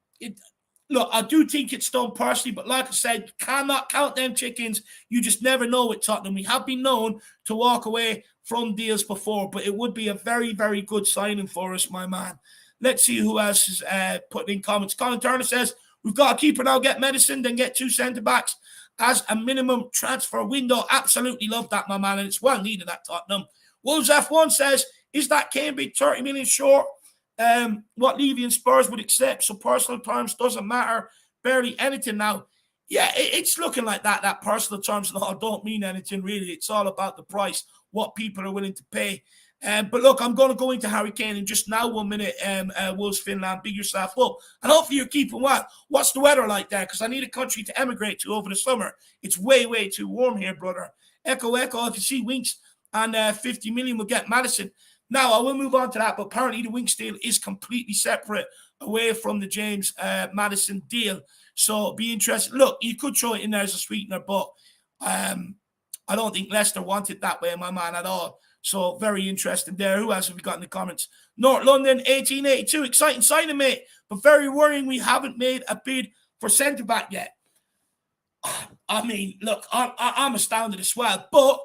look, I do think it's done personally, but like I said, you cannot count them chickens. You just never know with Tottenham. We have been known to walk away from deals before, but it would be a very, very good signing for us, my man. Let's see who else is putting in comments. Colin Turner says, we've got a keeper now, get Maddison, then get 2 centre-backs as a minimum transfer window. Absolutely love that, my man, and it's well needed at Tottenham. Wolves F1 says, is that Kane be 30 million short? What Levy and Spurs would accept, so personal terms doesn't matter, barely anything now. Yeah, it's looking like that personal terms don't mean anything really. It's all about the price, what people are willing to pay. But look, I'm going to go into Harry Kane in just now. 1 minute. Wolves, Finland, big yourself up. And hopefully you're keeping well. What's the weather like there? Because I need a country to emigrate to over the summer. It's way, way too warm here, brother. Echo, echo. I can see Winks and 50 million will get Maddison. Now, I will move on to that, but apparently the Winks deal is completely separate away from the James Maddison deal. So be interested. Look, you could throw it in there as a sweetener, but I don't think Leicester want it that way, my man, at all. So very interesting there. Who else have we got in the comments? North London, 1882. Exciting signing, mate. But very worrying we haven't made a bid for centre-back yet. I mean, look, I'm astounded as well. But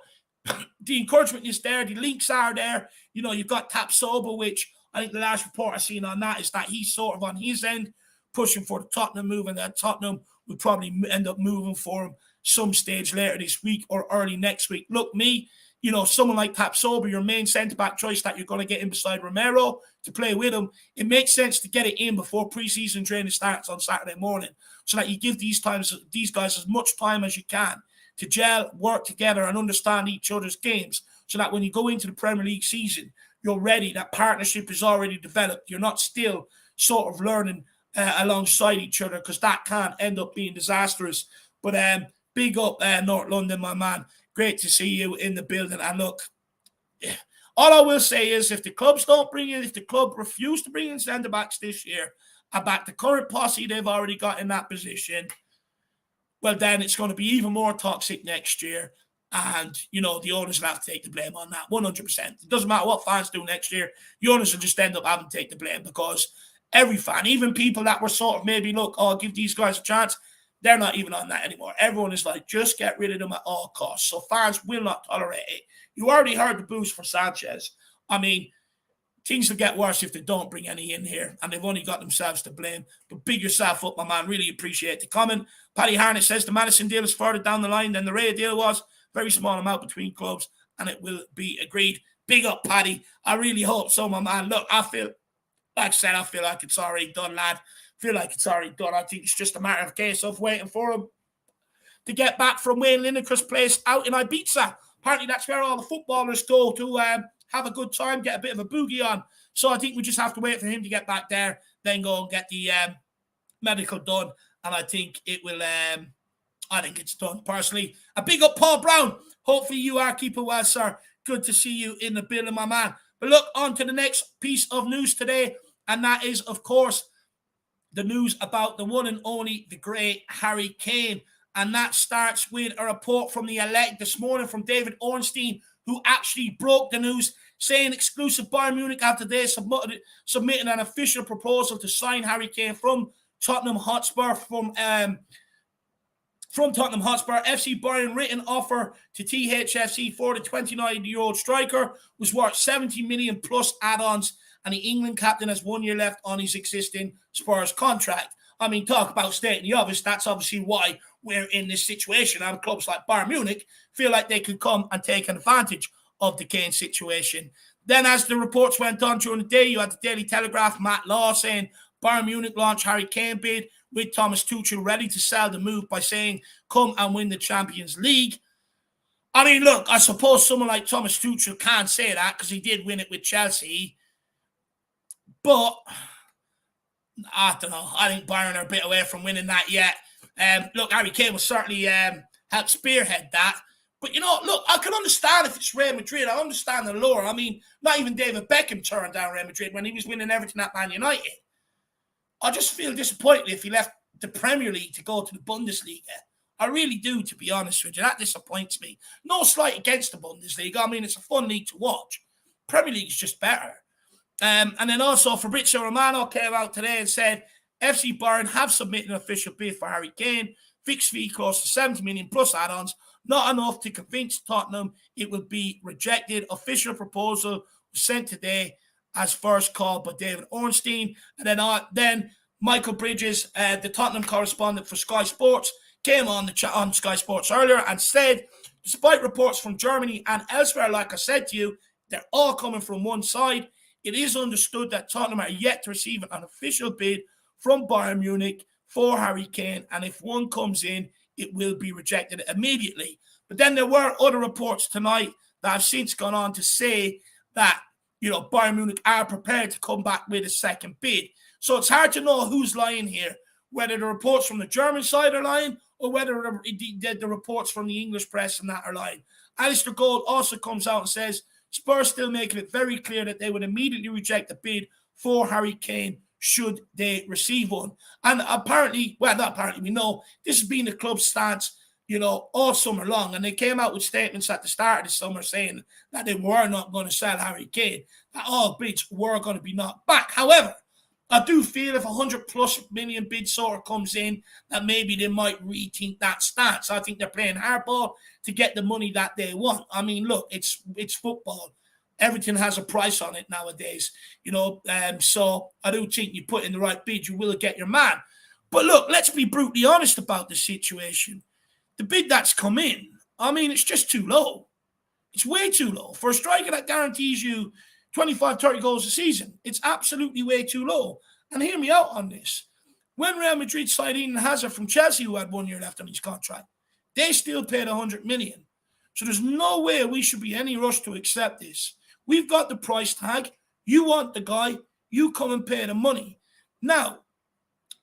the encouragement is there. The links are there. You know, you've got Tapsoba, which I think the last report I've seen on that is that he's sort of on his end pushing for the Tottenham move, and that Tottenham would probably end up moving for him some stage later this week or early next week. Look, me, you know, someone like Tapsoba, your main centre-back choice that you're going to get in beside Romero to play with him, it makes sense to get it in before pre-season training starts on Saturday morning so that you give these guys as much time as you can to gel, work together, and understand each other's games so that when you go into the Premier League season, you're ready. That partnership is already developed. You're not still sort of learning alongside each other, because that can end up being disastrous. But big up North London, my man. Great to see you in the building. And look, all I will say is if the clubs if the club refuse to bring in centre-backs this year, about the current posse they've already got in that position, well, then it's going to be even more toxic next year. And, you know, the owners will have to take the blame on that, 100%. It doesn't matter what fans do next year. The owners will just end up having to take the blame, because every fan, even people that were sort of maybe, look, oh, give these guys a chance, they're not even on that anymore. Everyone is like, just get rid of them at all costs. So fans will not tolerate it. You already heard the boost for Sanchez. I mean, things will get worse if they don't bring any in here, and they've only got themselves to blame. But big yourself up, my man. Really appreciate the comment. Paddy Harnett says the Maddison deal is further down the line than the Ray deal was. Very small amount between clubs, and it will be agreed. Big up, Paddy. I really hope so, my man. Look, I feel like it's already done, lad. I feel like it's already done. I think it's just a matter of case of waiting for him to get back from Wayne Lineker's place out in Ibiza. Apparently, that's where all the footballers go to have a good time, get a bit of a boogie on. So I think we just have to wait for him to get back there, then go and get the medical done. And I think it will... I think it's done, personally. A big up, Paul Brown. Hopefully you are keeping well, sir. Good to see you in the building, my man. But look, on to the next piece of news today, and that is, of course, the news about the one and only, the great Harry Kane. And that starts with a report from the Elect this morning from David Ornstein, who actually broke the news, saying exclusive Bayern Munich after they submitted an official proposal to sign Harry Kane from Tottenham Hotspur, from Tottenham Hotspur. FC Bayern written offer to THFC for the 29-year-old striker was worth 70 million plus add-ons, and the England captain has 1 year left on his existing Spurs contract. I mean, talk about stating the obvious. That's obviously why we're in this situation. And clubs like Bayern Munich feel like they could come and take advantage of the Kane situation. Then, as the reports went on during the day, you had the Daily Telegraph, Matt Law, saying Bayern Munich launched Harry Kane bid with Thomas Tuchel ready to sell the move by saying, come and win the Champions League. I mean, look, I suppose someone like Thomas Tuchel can't say that because he did win it with Chelsea. But I don't know. I think Bayern are a bit away from winning that yet. Look, Harry Kane will certainly help spearhead that. But, you know, look, I can understand if it's Real Madrid. I understand the lure. I mean, not even David Beckham turned down Real Madrid when he was winning everything at Man United. I just feel disappointed if he left the Premier League to go to the Bundesliga. I really do, to be honest with you. That disappoints me. No slight against the Bundesliga. I mean, it's a fun league to watch. Premier League is just better. And then also Fabrizio Romano came out today and said FC Bayern have submitted an official bid for Harry Kane. Fixed fee close to 70 million plus add-ons. Not enough to convince Tottenham it will be rejected. Official proposal was sent today as first called by David Ornstein. And then Michael Bridges, the Tottenham correspondent for Sky Sports, came on Sky Sports earlier and said, despite reports from Germany and elsewhere, like I said to you, they're all coming from one side. It is understood that Tottenham are yet to receive an official bid from Bayern Munich for Harry Kane, and if one comes in, it will be rejected immediately. But then there were other reports tonight that have since gone on to say that, Bayern Munich are prepared to come back with a second bid. So it's hard to know who's lying here, whether the reports from the German side are lying or whether the reports from the English press and that are lying. Alistair Gold also comes out and says Spurs still making it very clear that they would immediately reject a bid for Harry Kane should they receive one. And apparently, well, not apparently, we know this has been the club's stance, all summer long. And they came out with statements at the start of the summer saying that they were not going to sell Harry Kane, that all bids were going to be knocked back. However, I do feel if 100+ million bid sort of comes in, that maybe they might rethink that stance. I think they're playing hardball to get the money that they want. I mean, look, it's football. Everything has a price on it nowadays, so I do think you put in the right bid, you will get your man. But look, let's be brutally honest about the situation. The bid that's come in, I mean, it's just too low. It's way too low. For a striker that guarantees you 25, 30 goals a season, it's absolutely way too low. And hear me out on this. When Real Madrid signed Eden Hazard from Chelsea, who had 1 year left on his contract, they still paid 100 million. So there's no way we should be any rush to accept this. We've got the price tag. You want the guy, you come and pay the money. Now,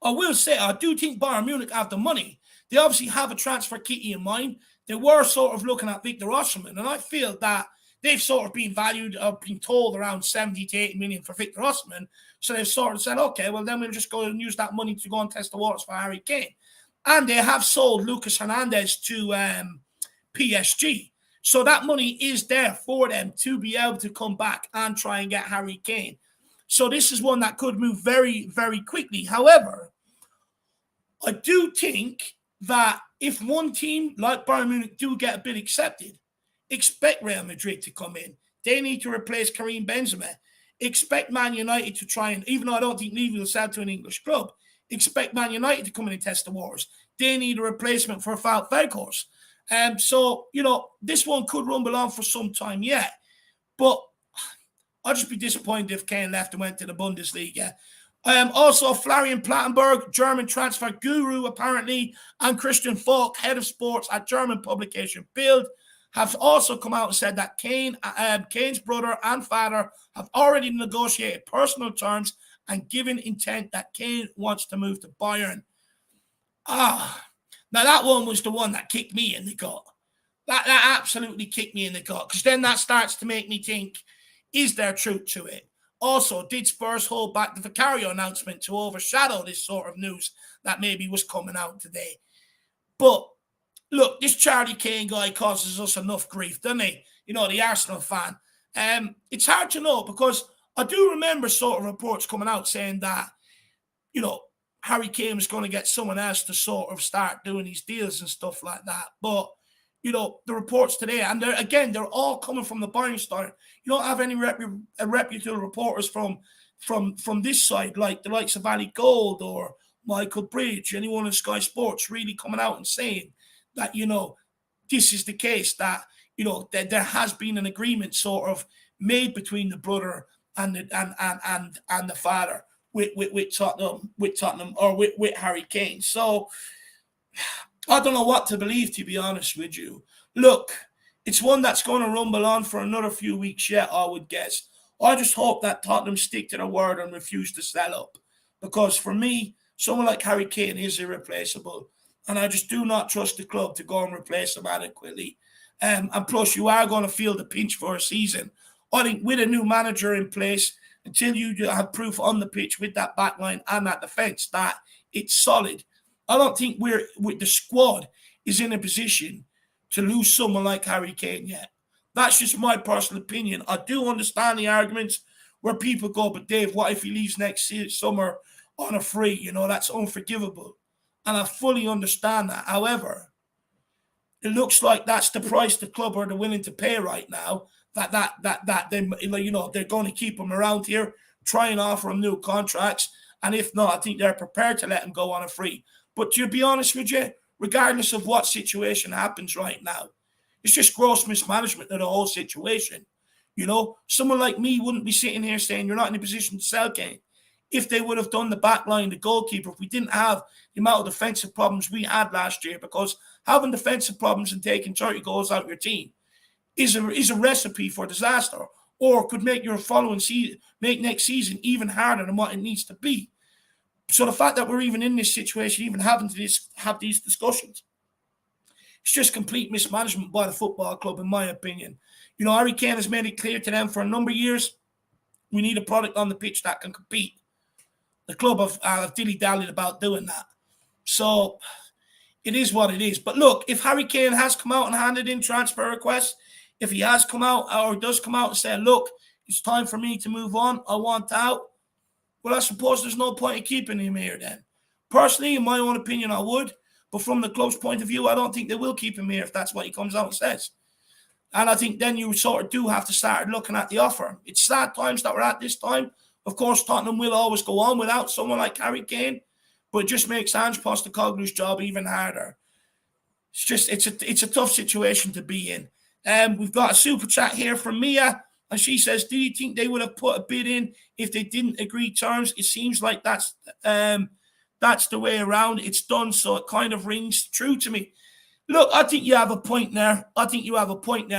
I will say, I do think Bayern Munich have the money. They obviously have a transfer kitty in mind. They were sort of looking at Vicario, and I feel that they've sort of been valued, been told around 70 to 80 million for Vicario. So they've sort of said, okay, well, then we'll just go and use that money to go and test the waters for Harry Kane. And they have sold Lucas Hernandez to PSG. So that money is there for them to be able to come back and try and get Harry Kane. So this is one that could move very, very quickly. However, I do think that if one team like Bayern Munich do get a bid accepted, expect Real Madrid to come in. They need to replace Karim Benzema. Expect Man United to try and, even though I don't think Levy will sell to an English club, expect Man United to come in and test the waters. They need a replacement for Wout Weghorst. So, this one could rumble on for some time yet. But I'd just be disappointed if Kane left and went to the Bundesliga. Also, Florian Plattenberg, German transfer guru, apparently, and Christian Falk, head of sports at German publication Bild, have also come out and said that Kane's brother and father have already negotiated personal terms and given intent that Kane wants to move to Bayern. Now that one was the one that kicked me in the gut. That absolutely kicked me in the gut, because then that starts to make me think, is there truth to it? Also, did Spurs hold back the Vicario announcement to overshadow this sort of news that maybe was coming out today? But look, this Charlie Kane guy causes us enough grief, doesn't he? The Arsenal fan. It's hard to know, because I do remember sort of reports coming out saying that, Harry Kane was going to get someone else to sort of start doing these deals and stuff like that. But, the reports today, and they're all coming from the Bayern side. You don't have any reputable reporters from this side, like the likes of Ali Gold or Michael Bridge, anyone in Sky Sports really coming out and saying that, this is the case, that, that there has been an agreement sort of made between the brother and the father with Tottenham or with Harry Kane. So I don't know what to believe, to be honest with you. Look, it's one that's going to rumble on for another few weeks yet, I would guess. I just hope that Tottenham stick to their word and refuse to sell up. Because for me, someone like Harry Kane is irreplaceable. And I just do not trust the club to go and replace him adequately. And plus, you are going to feel the pinch for a season. I think with a new manager in place, until you have proof on the pitch with that back line and that defence that it's solid, I don't think with the squad is in a position to lose someone like Harry Kane yet. That's just my personal opinion. I do understand the arguments where people go, but Dave, what if he leaves next summer on a free? That's unforgivable. And I fully understand that. However, it looks like that's the price the club are willing to pay right now. That they, they're going to keep him around here, try and offer him new contracts. And if not, I think they're prepared to let him go on a free. But to be honest with you, regardless of what situation happens right now, it's just gross mismanagement of the whole situation. Someone like me wouldn't be sitting here saying you're not in a position to sell Kane. If they would have done the back line, the goalkeeper, if we didn't have the amount of defensive problems we had last year, because having defensive problems and taking 30 goals out of your team is a recipe for disaster. or could make your following season, make next season even harder than what it needs to be. So the fact that we're even in this situation, even having to have these discussions, it's just complete mismanagement by the football club, in my opinion. Harry Kane has made it clear to them for a number of years, we need a product on the pitch that can compete. The club have dilly-dallied about doing that. So it is what it is. But look, if Harry Kane has come out and handed in transfer requests, if he has come out or does come out and say, look, it's time for me to move on, I want out, well, I suppose there's no point in keeping him here then. Personally, in my own opinion, I would. But from the club's point of view, I don't think they will keep him here if that's what he comes out and says. And I think then you sort of do have to start looking at the offer. It's sad times that we're at this time. Of course, Tottenham will always go on without someone like Harry Kane, but it just makes Ange Postecoglou's job even harder. It's a tough situation to be in. We've got a super chat here from Mia, and she says, do you think they would have put a bid in if they didn't agree terms? It seems like that's the way around. It's done, so it kind of rings true to me. Look, I think you have a point there.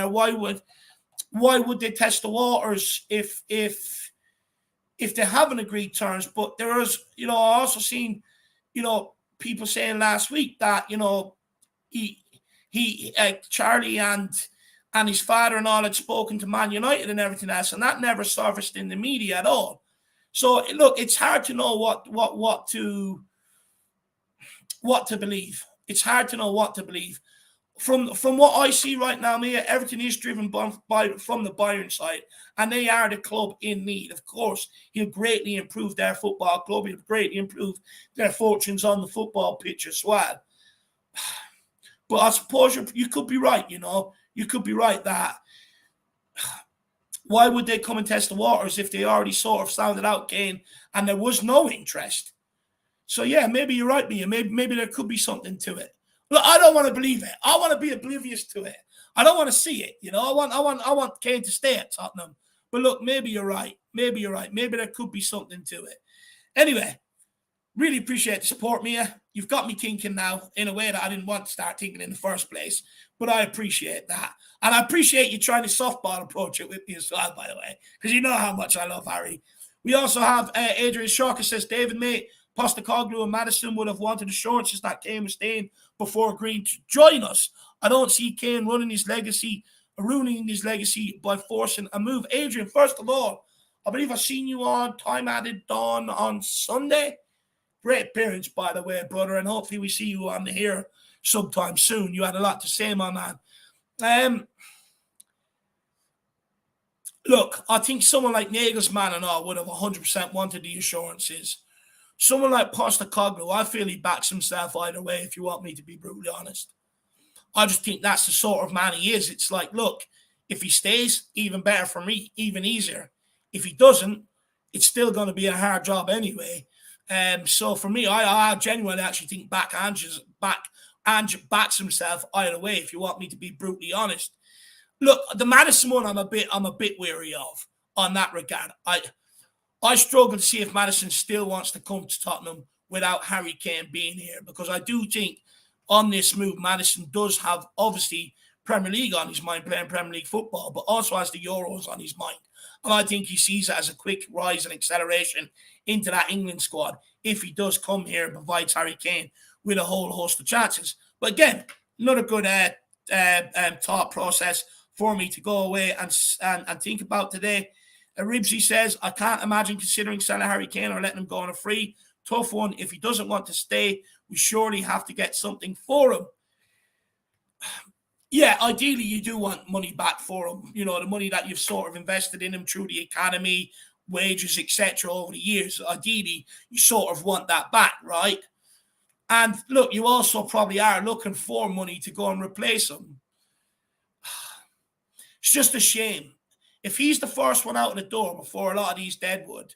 Why would they test the waters if they haven't agreed terms? But there is, I also seen, people saying last week that, Charlie and his father and all had spoken to Man United and everything else, and that never surfaced in the media at all. So look, it's hard to know what to believe. It's hard to know what to believe. From what I see right now, Mia, everything is driven from the Bayern side, and they are the club in need. Of course, he'll greatly improve their football club. He'll greatly improve their fortunes on the football pitch as well. But I suppose you could be right, You could be right that why would they come and test the waters if they already sort of sounded out Kane and there was no interest? So, yeah, maybe you're right, Mia. Maybe there could be something to it. Look, I don't want to believe it. I want to be oblivious to it. I don't want to see it. I want Kane to stay at Tottenham. But look, maybe you're right. Maybe there could be something to it. Anyway, really appreciate the support, Mia. You've got me thinking now in a way that I didn't want to start thinking in the first place. But I appreciate that. And I appreciate you trying to softball approach it with me as well, by the way, because you know how much I love Harry. We also have Adrian Sharker says, David, mate, Postecoglou and Maddison would have wanted assurances that Kane was staying before agreeing to join us. I don't see Kane ruining his legacy by forcing a move. Adrian, first of all, I believe I've seen you on Time Added Dawn on Sunday. Great appearance, by the way, brother, and hopefully we see you on here sometime soon. You had a lot to say, my man. Look, I think someone like Nagelsmann and all would have 100% wanted the assurances. Someone like Postecoglou, I feel he backs himself either way, if you want me to be brutally honest. I just think that's the sort of man he is. It's like, look, if he stays, even better for me, even easier. If he doesn't, it's still going to be a hard job anyway. So for me, I genuinely actually think Ange backs himself either way, if you want me to be brutally honest. Look, the Maddison one I'm a bit weary of on that regard. I struggle to see if Maddison still wants to come to Tottenham without Harry Kane being here, because I do think on this move, Maddison does have, obviously, Premier League on his mind, playing Premier League football, but also has the Euros on his mind. And I think he sees it as a quick rise and acceleration into that England squad if he does come here and provides Harry Kane with a whole host of chances. But again, another good thought process for me to go away and think about today. Ribsy says, I can't imagine considering selling Harry Kane or letting him go on a free. Tough one. If he doesn't want to stay, we surely have to get something for him. Yeah, ideally you do want money back for him. The money that you've sort of invested in him through the academy, wages, etc. over the years. Ideally, you sort of want that back, right? And look, you also probably are looking for money to go and replace him. It's just a shame. If he's the first one out of the door before a lot of these deadwood,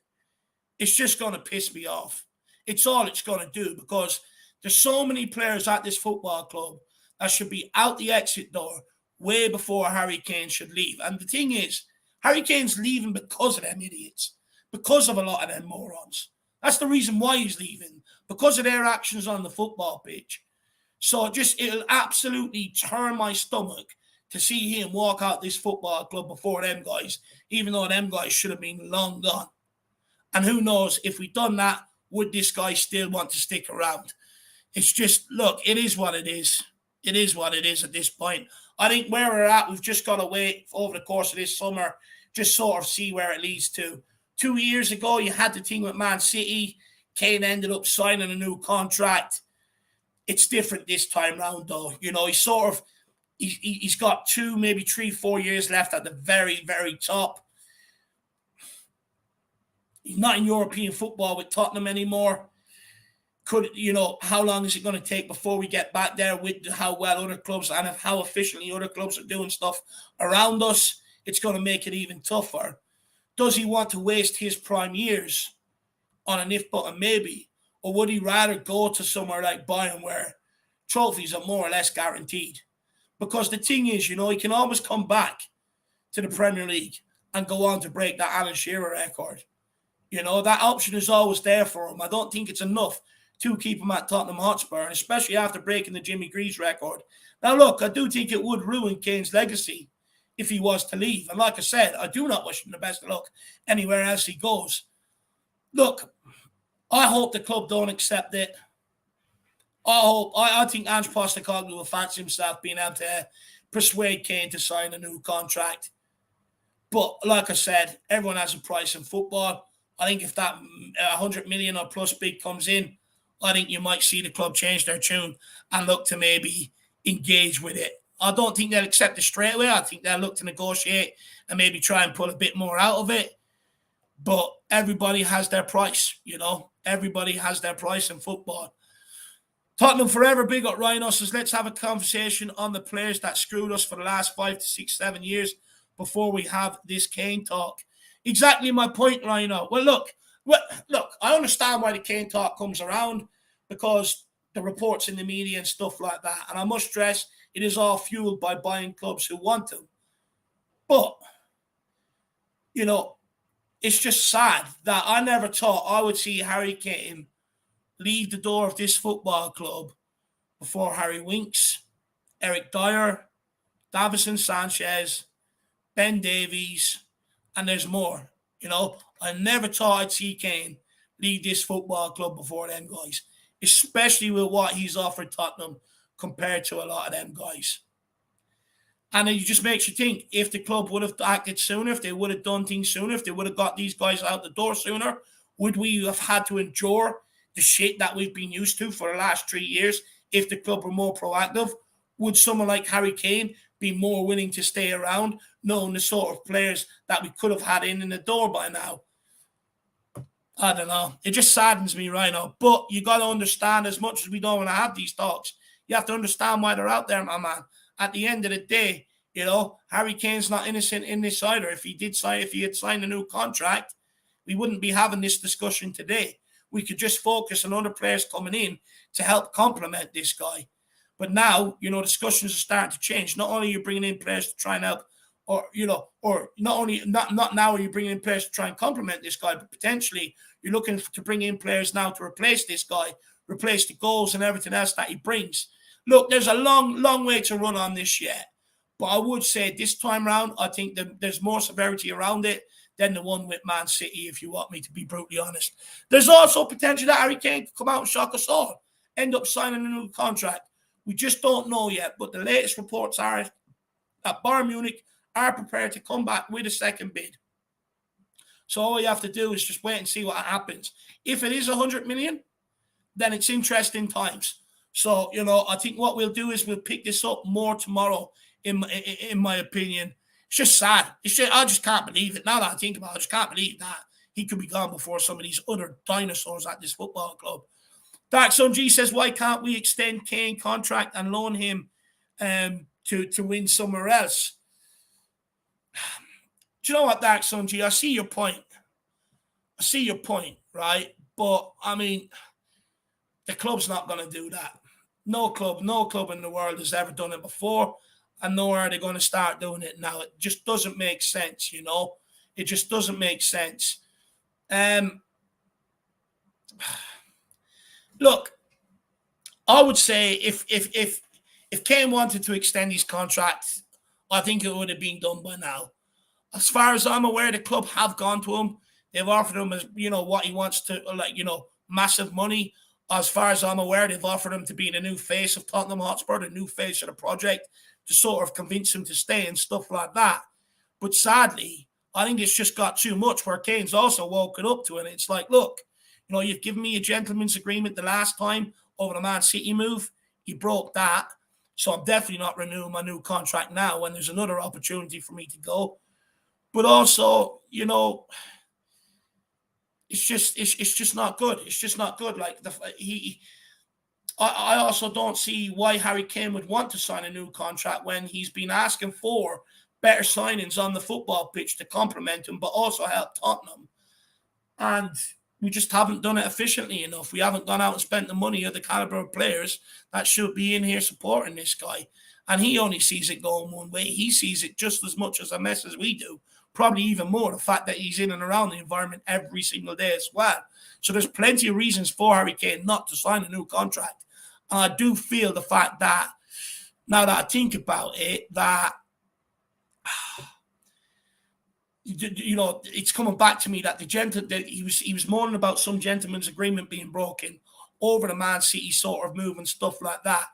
it's just going to piss me off. It's all it's going to do, because there's so many players at this football club that should be out the exit door way before Harry Kane should leave. And the thing is, Harry Kane's leaving because of them idiots, because of a lot of them morons. That's the reason why he's leaving, because of their actions on the football pitch. So it'll absolutely turn my stomach to see him walk out this football club before them guys, even though them guys should have been long gone. And who knows, if we'd done that, would this guy still want to stick around? It's just, look, it is what it is. It is what it is at this point. I think where we're at, we've just got to wait over the course of this summer, just sort of see where it leads to. 2 years ago, you had the thing with Man City. Kane ended up signing a new contract. It's different this time round, though. You know, he's got 2, maybe 3, 4 years left at the very, very top. He's not in European football with Tottenham anymore. How long is it going to take before we get back there with how well other clubs and how efficiently other clubs are doing stuff around us? It's going to make it even tougher. Does he want to waste his prime years on an if button? Maybe. Or would he rather go to somewhere like Bayern where trophies are more or less guaranteed? Because the thing is, he can always come back to the Premier League and go on to break that Alan Shearer record. That option is always there for him. I don't think it's enough to keep him at Tottenham Hotspur, and especially after breaking the Jimmy Greaves record. Now, look, I do think it would ruin Kane's legacy if he was to leave. And like I said, I do not wish him the best of luck anywhere else he goes. Look, I hope the club don't accept it. I think Ange Postecoglou will fancy himself being able to persuade Kane to sign a new contract. But like I said, everyone has a price in football. I think if that 100 million or plus bid comes in, I think you might see the club change their tune and look to maybe engage with it. I don't think they'll accept it straight away. I think they'll look to negotiate and maybe try and pull a bit more out of it. But everybody has their price, Everybody has their price in football. Tottenham forever big up Rhino says, let's have a conversation on the players that screwed us for the last 5 to 6, 7 years before we have this Kane talk. Exactly my point, Rhino. Well, look, I understand why the Kane talk comes around because the reports in the media and stuff like that. And I must stress, it is all fueled by buying clubs who want to. But, it's just sad that I never thought I would see Harry Kane leave the door of this football club before Harry Winks, Eric Dyer, Davison Sanchez, Ben Davies, and there's more. I never thought I'd see Kane leave this football club before them guys, especially with what he's offered Tottenham compared to a lot of them guys. And it just makes you think, if the club would have acted sooner, if they would have done things sooner, if they would have got these guys out the door sooner, would we have had to endure the shit that we've been used to for the last 3 years if the club were more proactive? Would someone like Harry Kane be more willing to stay around, knowing the sort of players that we could have had in the door by now? I don't know. It just saddens me right now. But you got to understand, as much as we don't want to have these talks, you have to understand why they're out there, my man. At the end of the day, Harry Kane's not innocent in this either. If he had signed a new contract, we wouldn't be having this discussion today. We could just focus on other players coming in to help complement this guy. But now, discussions are starting to change. Not only are you bringing in players to try and help, or not now are you bringing in players to try and complement this guy, but potentially you're looking to bring in players now to replace this guy, replace the goals and everything else that he brings. Look, there's a long, long way to run on this yet. But I would say this time round, I think there's more severity around it than the one with Man City, if you want me to be brutally honest. There's also potential that Harry Kane could come out and shock us all, end up signing a new contract. We just don't know yet. But the latest reports are that Bayern Munich are prepared to come back with a second bid. So all you have to do is just wait and see what happens. If it is 100 million, then it's interesting times. So, I think what we'll do is we'll pick this up more tomorrow, in my opinion. It's just sad. I just can't believe it. Now that I think about it, I just can't believe that he could be gone before some of these other dinosaurs at this football club. Dark Sun G says, why can't we extend Kane contract and loan him to win somewhere else? Do you know what, Dark Sun G? I see your point. Right? But, the club's not going to do that. No club in the world has ever done it before, and nor are they going to start doing it now. It just doesn't make sense, It just doesn't make sense. Look, I would say if Kane wanted to extend his contract, I think it would have been done by now. As far as I'm aware, the club have gone to him. They've offered him, what he wants to, massive money. As far as I'm aware, they've offered him to be the new face of Tottenham Hotspur, the new face of the project, to sort of convince him to stay and stuff like that. But sadly, I think it's just got too much where Kane's also woken up to it. It's like, look, you've given me a gentleman's agreement the last time over the Man City move. You broke that. So I'm definitely not renewing my new contract now when there's another opportunity for me to go. But also, it's just not good. It's just not good. Like I also don't see why Harry Kane would want to sign a new contract when he's been asking for better signings on the football pitch to complement him, but also help Tottenham. And we just haven't done it efficiently enough. We haven't gone out and spent the money of the caliber of players that should be in here supporting this guy. And he only sees it going one way. He sees it just as much as a mess as we do. Probably even more, the fact that he's in and around the environment every single day as well. So there's plenty of reasons for Harry Kane not to sign a new contract. And I do feel the fact that, now that I think about it, that it's coming back to me that he was moaning about some gentleman's agreement being broken over the Man City sort of move and stuff like that.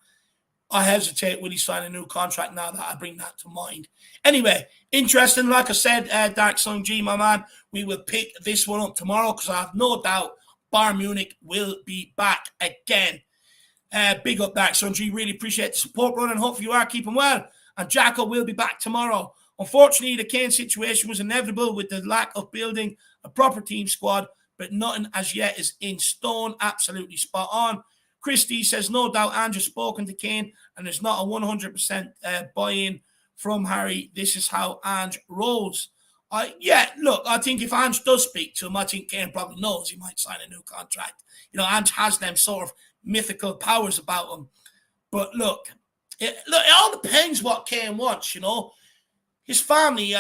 I hesitate, will he sign a new contract now that I bring that to mind? Anyway, interesting. Like I said, Dark Sun G, my man, we will pick this one up tomorrow because I have no doubt Bayern Munich will be back again. Big up, Dark Sun G. Really appreciate the support, brother, and hopefully you are keeping well. And Jacko will be back tomorrow. Unfortunately, the Kane situation was inevitable with the lack of building a proper team squad, but nothing as yet is in stone. Absolutely spot on. Christie says, no doubt Andrew's spoken to Kane and there's not a 100% buy-in from Harry. This is how Ange rolls. Look, I think if Ange does speak to him, I think Kane probably knows he might sign a new contract. Ange has them sort of mythical powers about him. But look, it all depends what Kane wants, His family,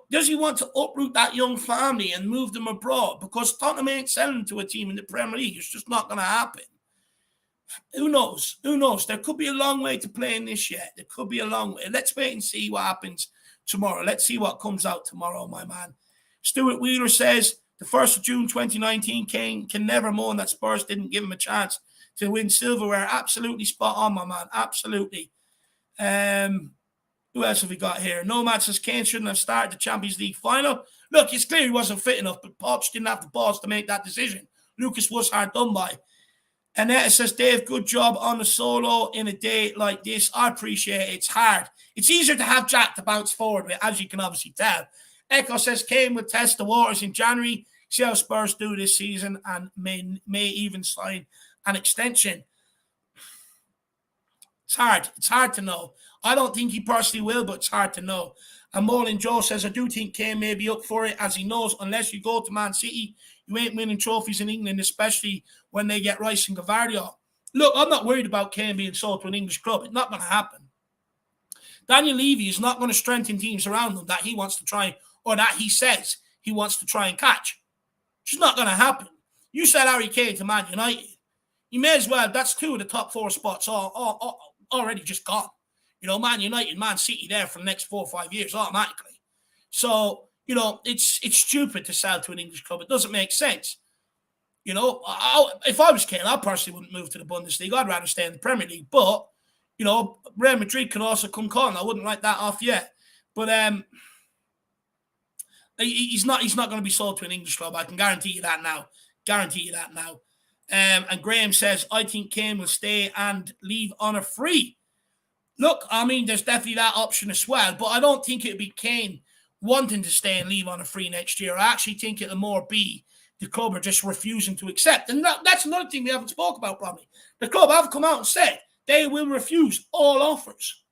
does he want to uproot that young family and move them abroad? Because Tottenham ain't selling to a team in the Premier League. It's just not going to happen. Who knows? There could be a long way to playing this yet. There could be a long way. Let's wait and see what happens tomorrow. Let's see what comes out tomorrow, my man. Stuart Wheeler says, the 1st of June 2019, Kane can never moan that Spurs didn't give him a chance to win silverware. Absolutely spot on, my man. Absolutely. Who else have we got here? Nomad says Kane shouldn't have started the Champions League final. Look, it's clear he wasn't fit enough, but Poch didn't have the balls to make that decision. Lucas was hard done by. Annette says, Dave, good job on the solo in a day like this. I appreciate it. It's hard. It's easier to have Jack to bounce forward with, as you can obviously tell. Echo says Kane will test the waters in January, see how Spurs do this season, and may even sign an extension. It's hard. It's hard to know. I don't think he personally will, but it's hard to know. And Molin Joe says, I do think Kane may be up for it, as he knows unless you go to Man City, you ain't winning trophies in England, especially when they get Rice and Vicario. Look, I'm not worried about Kane being sold to an English club. It's not going to happen. Daniel Levy is not going to strengthen teams around him that he wants to try, or that he says he wants to try and catch. It's just not going to happen. You said Harry Kane to Man United. You may as well, that's 2 of the top 4 spots already just gone. Man United, Man City there for the next 4 or 5 years automatically. So, it's stupid to sell to an English club. It doesn't make sense. If I was Kane, I personally wouldn't move to the Bundesliga. I'd rather stay in the Premier League. But, Real Madrid can also come calling. I wouldn't write that off yet. But he's not going to be sold to an English club. I can guarantee you that now. And Graham says, I think Kane will stay and leave on a free. Look, I mean, there's definitely that option as well, but I don't think it'll be Kane wanting to stay and leave on a free next year. I actually think it'll more be the club are just refusing to accept. And that's another thing we haven't spoke about, probably. The club have come out and said they will refuse all offers.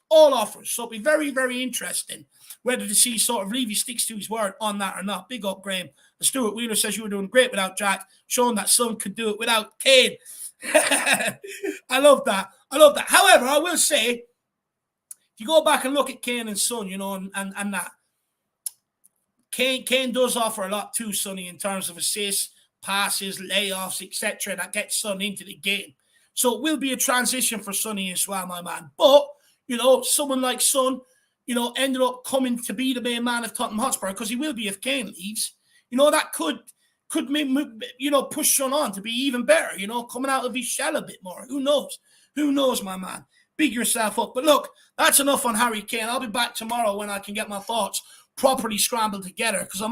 All offers. So it'll be very, very interesting whether to see sort of Levy sticks to his word on that or not. Big up, Graham. And Stuart Wheeler says you were doing great without Jack, showing that Son could do it without Kane. I love that. However, I will say, if you go back and look at Kane and Son, and that, Kane does offer a lot to Sonny in terms of assists, passes, layoffs, etc. that gets Son into the game. So it will be a transition for Sonny as well, my man. But, someone like Son, ended up coming to be the main man of Tottenham Hotspur, because he will be if Kane leaves. That could push Son on to be even better, coming out of his shell a bit more. Who knows? Who knows, my man? Big yourself up. But look, that's enough on Harry Kane. I'll be back tomorrow when I can get my thoughts properly scrambled together, because I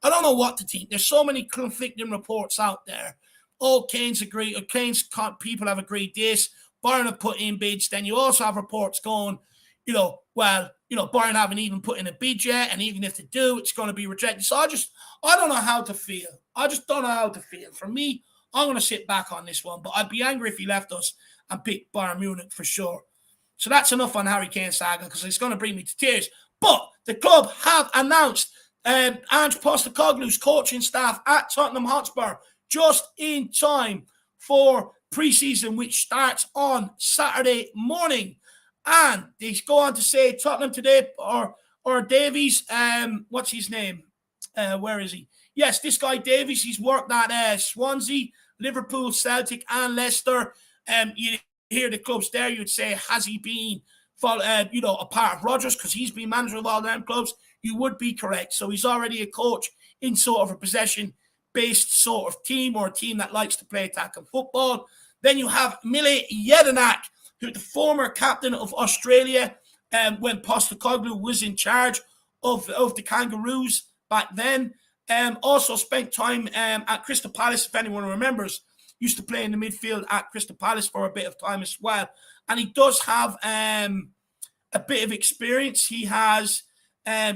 don't know what to think. There's so many conflicting reports out there. Oh, Kane's people have agreed this. Bayern have put in bids. Then you also have reports going, Bayern haven't even put in a bid yet, and even if they do, it's going to be rejected. So I don't know how to feel. I just don't know how to feel. For me, I'm going to sit back on this one, but I'd be angry if he left us and picked Bayern Munich for sure. So that's enough on Harry Kane saga, because it's going to bring me to tears. But the club have announced Ange Postecoglou's coaching staff at Tottenham Hotspur just in time for pre-season, which starts on Saturday morning. And they go on to say Tottenham today, or Davies, what's his name? Where is he? Yes, this guy Davies, he's worked at Swansea, Liverpool, Celtic, and Leicester. You hear the clubs there, you'd say, has he been a part of Rodgers, because he's been manager of all them clubs? You would be correct. So he's already a coach in sort of a possession-based sort of team, or a team that likes to play attacking football. Then you have Mile Jedinak, who's the former captain of Australia when Postecoglou was in charge of the Kangaroos back then. Also spent time at Crystal Palace, if anyone remembers. Used to play in the midfield at Crystal Palace for a bit of time as well. And he does have a bit of experience. He has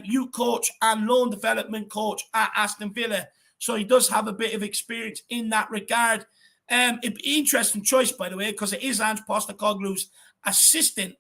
youth coach and loan development coach at Aston Villa. So he does have a bit of experience in that regard. It'd be an interesting choice, by the way, because it is Ange Postecoglou's assistant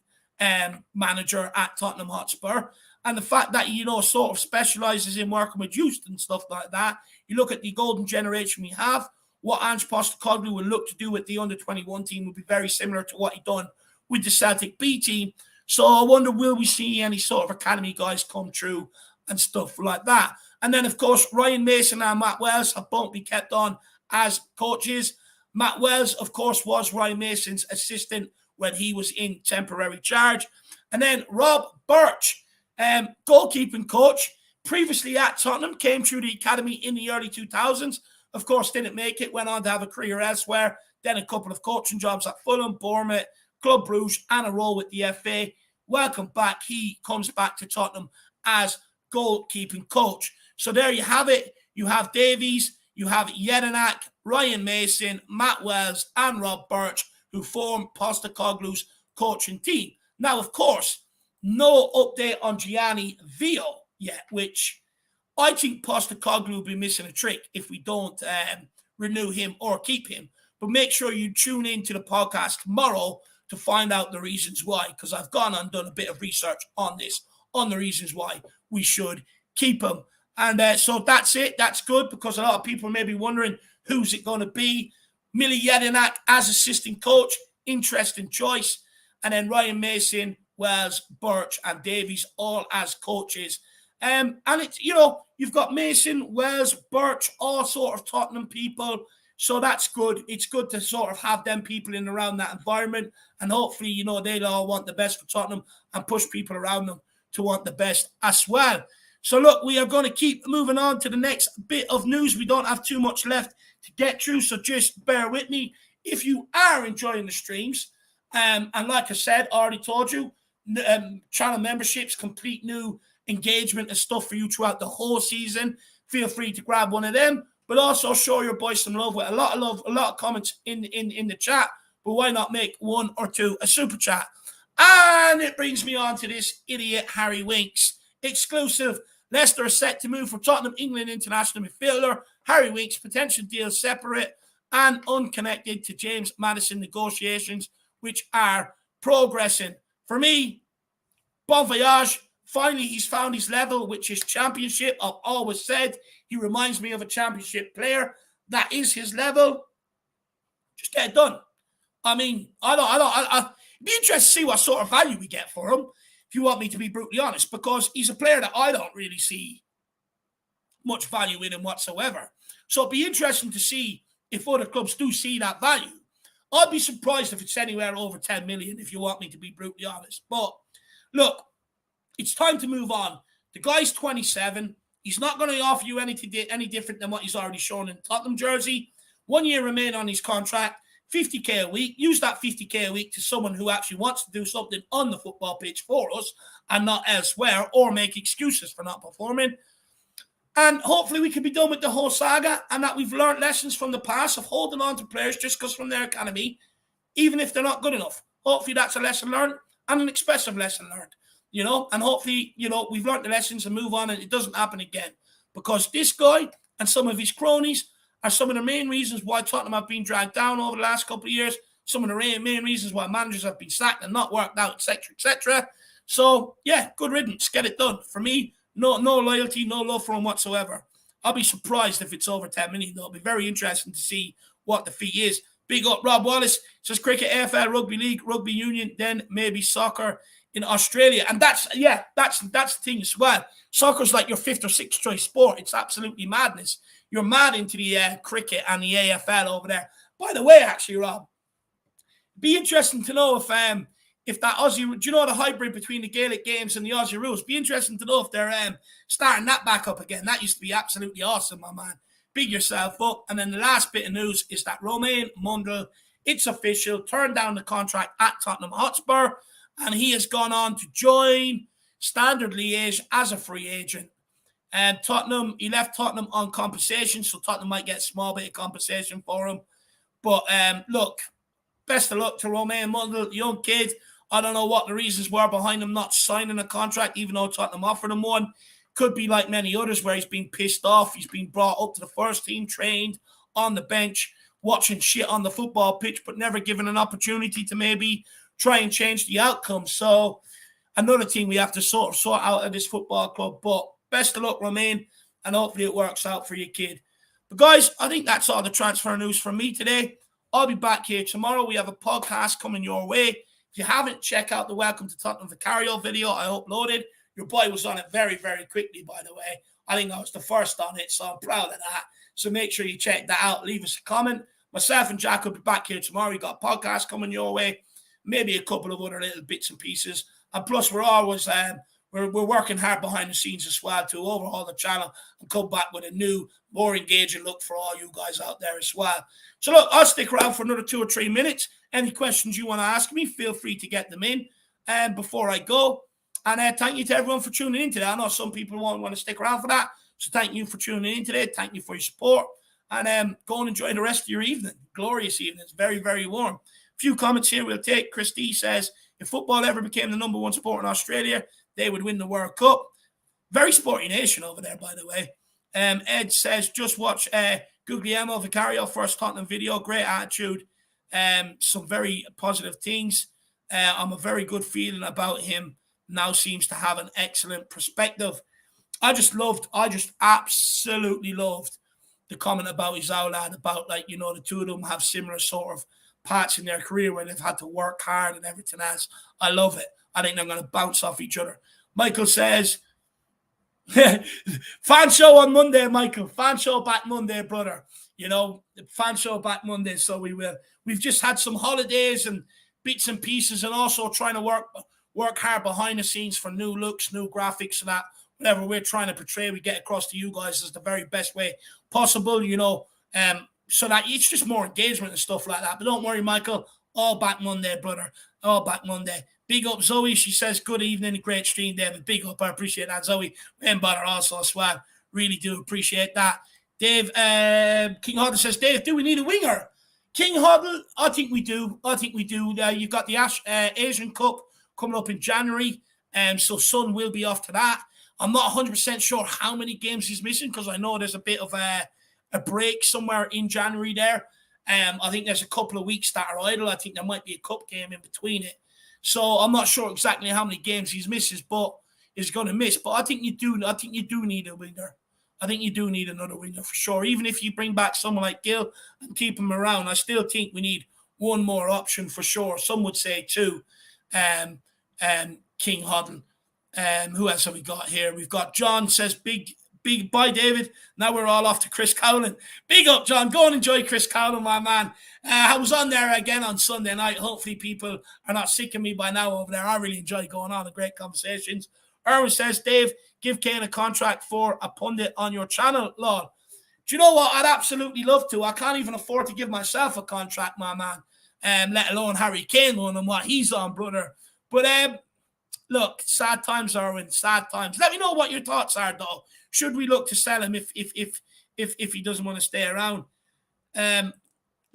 manager at Tottenham Hotspur. And the fact that he, sort of specialises in working with youth and stuff like that. You look at the golden generation we have, what Ange Postecoglou will look to do with the under-21 team will be very similar to what he done with the Celtic B team. So I wonder, will we see any sort of academy guys come through and stuff like that? And then, of course, Ryan Mason and Matt Wells have both been kept on as coaches. Matt Wells, of course, was Ryan Mason's assistant when he was in temporary charge. And then Rob Birch, goalkeeping coach, previously at Tottenham, came through the academy in the early 2000s. Of course, didn't make it, went on to have a career elsewhere, then a couple of coaching jobs at Fulham, Bournemouth, Club Brugge, and a role with the FA. Welcome back. He comes back to Tottenham as goalkeeping coach. So there you have it. You have Davies, you have Jedinak, Ryan Mason, Matt Wells, and Rob Birch, who form Postecoglou's coaching team. Now, of course, no update on Gianni Vio yet, which I think Postecoglou will be missing a trick if we don't renew him or keep him. But make sure you tune in to the podcast tomorrow to find out the reasons why, because I've gone and done a bit of research on this, on the reasons why we should keep him. And so that's it. That's good, because a lot of people may be wondering, who's it going to be? Mile Jedinak as assistant coach, interesting choice. And then Ryan Mason, Wells, Birch, and Davies all as coaches. And it's, you've got Mason, Wells, Birch, all sort of Tottenham people. So that's good. It's good to sort of have them people in around that environment. And hopefully, they'll all want the best for Tottenham and push people around them to want the best as well. So look, we are going to keep moving on to the next bit of news. We don't have too much left to get through, so just bear with me. If you are enjoying the streams, and like I said, I already told you, channel memberships, complete new engagement and stuff for you throughout the whole season. Feel free to grab one of them, but also show your boys some love with a lot of love, a lot of comments in the chat. But why not make one or two a super chat? And it brings me on to this idiot Harry Winks exclusive. Leicester are set to move for Tottenham England international midfielder Harry Winks. Potential deals separate and unconnected to James Maddison negotiations, which are progressing. For me, bon voyage. Finally, he's found his level, which is championship. I've always said he reminds me of a championship player. That is his level. Just get it done. I mean, I'd be interested to see what sort of value we get for him, if you want me to be brutally honest, because he's a player that I don't really see much value in him whatsoever. So it'd be interesting to see if other clubs do see that value. I'd be surprised if it's anywhere over 10 million, if you want me to be brutally honest. But look, it's time to move on. The guy's 27. He's not going to offer you anything any different than what he's already shown in Tottenham jersey. 1 year remain on his contract, 50k a week. Use that 50k a week to someone who actually wants to do something on the football pitch for us and not elsewhere, or make excuses for not performing. And hopefully we can be done with the whole saga, and that we've learned lessons from the past of holding on to players just because from their academy, even if they're not good enough. Hopefully that's a lesson learned, and an expressive lesson learned. And hopefully, we've learned the lessons and move on and it doesn't happen again. Because this guy and some of his cronies are some of the main reasons why Tottenham have been dragged down over the last couple of years, some of the main reasons why managers have been sacked and not worked out, etc., etc. So, yeah, good riddance. Get it done. For me, no loyalty, no love for him whatsoever. I'll be surprised if it's over 10 million, though. It'll be very interesting to see what the fee is. Big up Rob Wallace. Says cricket, AFL, rugby league, rugby union, then maybe soccer in Australia. And that's the thing as well. Soccer's like your fifth or sixth choice sport. It's absolutely madness. You're mad into the cricket and the AFL over there. By the way, actually, Rob, be interesting to know if that Aussie, do you know the hybrid between the Gaelic games and the Aussie rules? Be interesting to know if they're starting that back up again. That used to be absolutely awesome, my man. Big yourself up. And then the last bit of news is that Romain Mundle, it's official, turned down the contract at Tottenham Hotspur, and he has gone on to join Standard Liège as a free agent. And he left Tottenham on compensation, so Tottenham might get a small bit of compensation for him. But look, best of luck to Romain Mundle, young kid. I don't know what the reasons were behind him not signing a contract, even though Tottenham offered him one. Could be like many others where he's been pissed off. He's been brought up to the first team, trained on the bench, watching shit on the football pitch, but never given an opportunity to maybe try and change the outcome. So another thing we have to sort out at this football club. But best of luck, Romain, and hopefully it works out for your kid. But guys, I think that's all the transfer news from me today. I'll be back here tomorrow. We have a podcast coming your way. If you haven't, check out the Welcome to Tottenham Vicario video I uploaded. Your boy was on it very, very quickly, by the way. I think I was the first on it, so I'm proud of that. So make sure you check that out. Leave us a comment. Myself and Jack will be back here tomorrow. We got a podcast coming your way. Maybe a couple of other little bits and pieces. And plus, we're always we're working hard behind the scenes as well to overhaul the channel and come back with a new, more engaging look for all you guys out there as well. So look, I'll stick around for another 2 or 3 minutes. Any questions you want to ask me, feel free to get them in before I go. And thank you to everyone for tuning in today. I know some people won't want to stick around for that. So thank you for tuning in today. Thank you for your support. And go and enjoy the rest of your evening. Glorious evening. It's very, very warm. A few comments here we'll take. Christy says, if football ever became the number one sport in Australia, they would win the World Cup. Very sporty nation over there, by the way. Ed says, just watch Guglielmo Vicario first Tottenham video. Great attitude. Some very positive things. I'm a very good feeling about him. Now seems to have an excellent perspective. I just absolutely loved the comment about his lad about, like, the two of them have similar sort of parts in their career where they've had to work hard and everything else. I love it. I think they're going to bounce off each other. Michael says, fan show on Monday, Michael. Fan show back Monday, brother. Fan show back Monday. So we will. We've just had some holidays and bits and pieces, and also trying to work hard behind the scenes for new looks, new graphics, and that whatever we're trying to portray, we get across to you guys as the very best way possible, so that it's just more engagement and stuff like that. But don't worry, Michael, all back Monday, brother, all back Monday. Big up Zoe, she says, good evening, great stream, David. Big up, I appreciate that, Zoe. And butter also as well, really do appreciate that. Dave, King Hoddle says, Dave, do we need a winger? King Hoddle, I think we do. You've got the Asian Cup coming up in January, so Son will be off to that. I'm not 100% sure how many games he's missing, because I know there's a bit of a break somewhere in January there. I think there's a couple of weeks that are idle. I think there might be a cup game in between it. So I'm not sure exactly how many games he's misses, but he's going to miss. But I think you do need a winger. I think you do need another winger for sure. Even if you bring back someone like Gill and keep him around, I still think we need one more option for sure. Some would say two. King Hoddle. Who else have we got here? We've got John says, big bye, David. Now we're all off to Chris Cowlin. Big up, John. Go and enjoy Chris Cowlin, my man. I was on there again on Sunday night. Hopefully people are not sick of me by now over there. I really enjoy going on. The great conversations. Erwin says, Dave, give Kane a contract for a pundit on your channel, lol. Do you know what? I'd absolutely love to. I can't even afford to give myself a contract, my man. Let alone Harry Kane one and what he's on, brother. But look, sad times, Erwin. Sad times. Let me know what your thoughts are, though. Should we look to sell him if he doesn't want to stay around?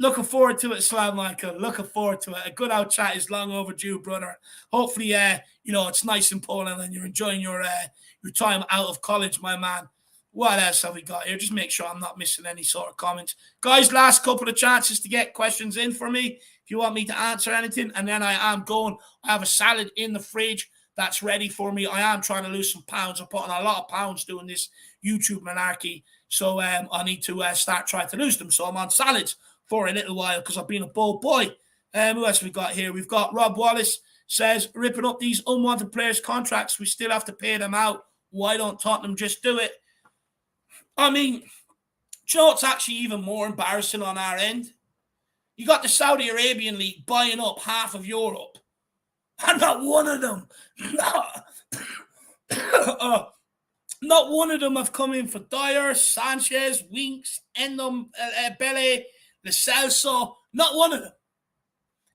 Looking forward to it, Slam Michael. Looking forward to it. A good out chat is long overdue, brother. Hopefully, it's nice in Poland and you're enjoying your time out of college, my man. What else have we got here? Just make sure I'm not missing any sort of comments. Guys, last couple of chances to get questions in for me. If you want me to answer anything, and then I am going. I have a salad in the fridge that's ready for me. I am trying to lose some pounds. I'm putting a lot of pounds doing this YouTube monarchy. So I need to start trying to lose them. So I'm on salads for a little while because I've been a bold boy. Who else we got here? We've got Rob Wallace says, ripping up these unwanted players' contracts. We still have to pay them out. Why don't Tottenham just do it? I mean, do you know what's actually even more embarrassing on our end? You got the Saudi Arabian League buying up half of Europe. And not one of them, not one of them have come in for Dyer, Sanchez, Winks, Endom, Bele, Lo Celso. Not one of them.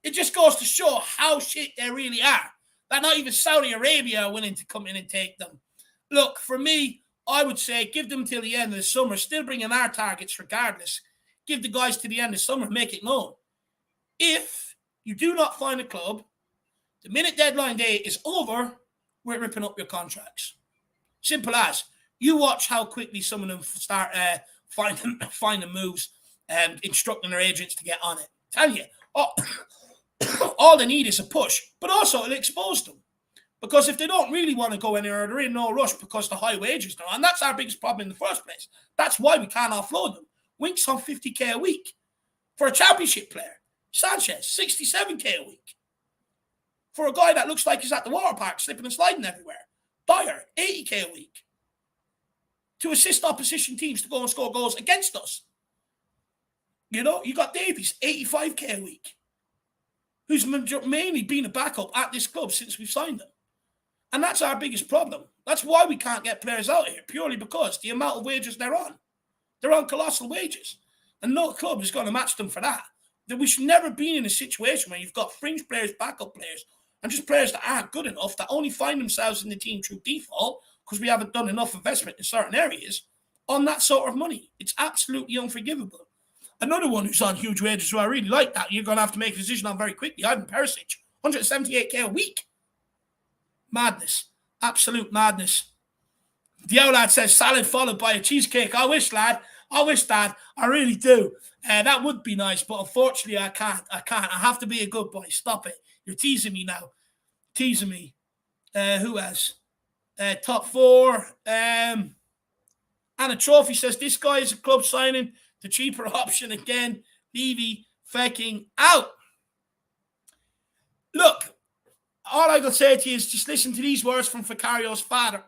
It just goes to show how shit they really are. That not even Saudi Arabia are willing to come in and take them. Look, for me, I would say give them till the end of the summer. Still bring in our targets regardless. Give the guys to the end of summer. Make it known. If you do not find a club, the minute deadline day is over, we're ripping up your contracts. Simple as. You watch how quickly some of them start finding moves and instructing their agents to get on it. Tell you, all they need is a push, but also it'll expose them. Because if they don't really want to go anywhere, they're in no rush because the high wages now. And that's our biggest problem in the first place. That's why we can't offload them. Winks on 50k a week for a championship player. Sanchez, 67k a week. For a guy that looks like he's at the water park, slipping and sliding everywhere. Dyer, 80k a week. To assist opposition teams to go and score goals against us. You know, you got Davies, 85k a week. Who's mainly been a backup at this club since we've signed him. And that's our biggest problem. That's why we can't get players out here, purely because the amount of wages they're on. They're on colossal wages. And no club is going to match them for that. That we should never be in a situation where you've got fringe players, backup players, and just players that aren't good enough, that only find themselves in the team through default because we haven't done enough investment in certain areas on that sort of money. It's absolutely unforgivable. Another one who's on huge wages, who I really like that, you're going to have to make a decision on very quickly, Ivan Perisic, 178k a week. Madness. Absolute madness. The old lad says salad followed by a cheesecake. I wish, lad. I wish, Dad. I really do. That would be nice, but unfortunately I can't. I have to be a good boy. Stop it. You're teasing me now. Teasing me. Who else? Top four. And a trophy says this guy is a club signing. The cheaper option again. Levy fucking out. Look. All I can say to you is just listen to these words from Vicario's father.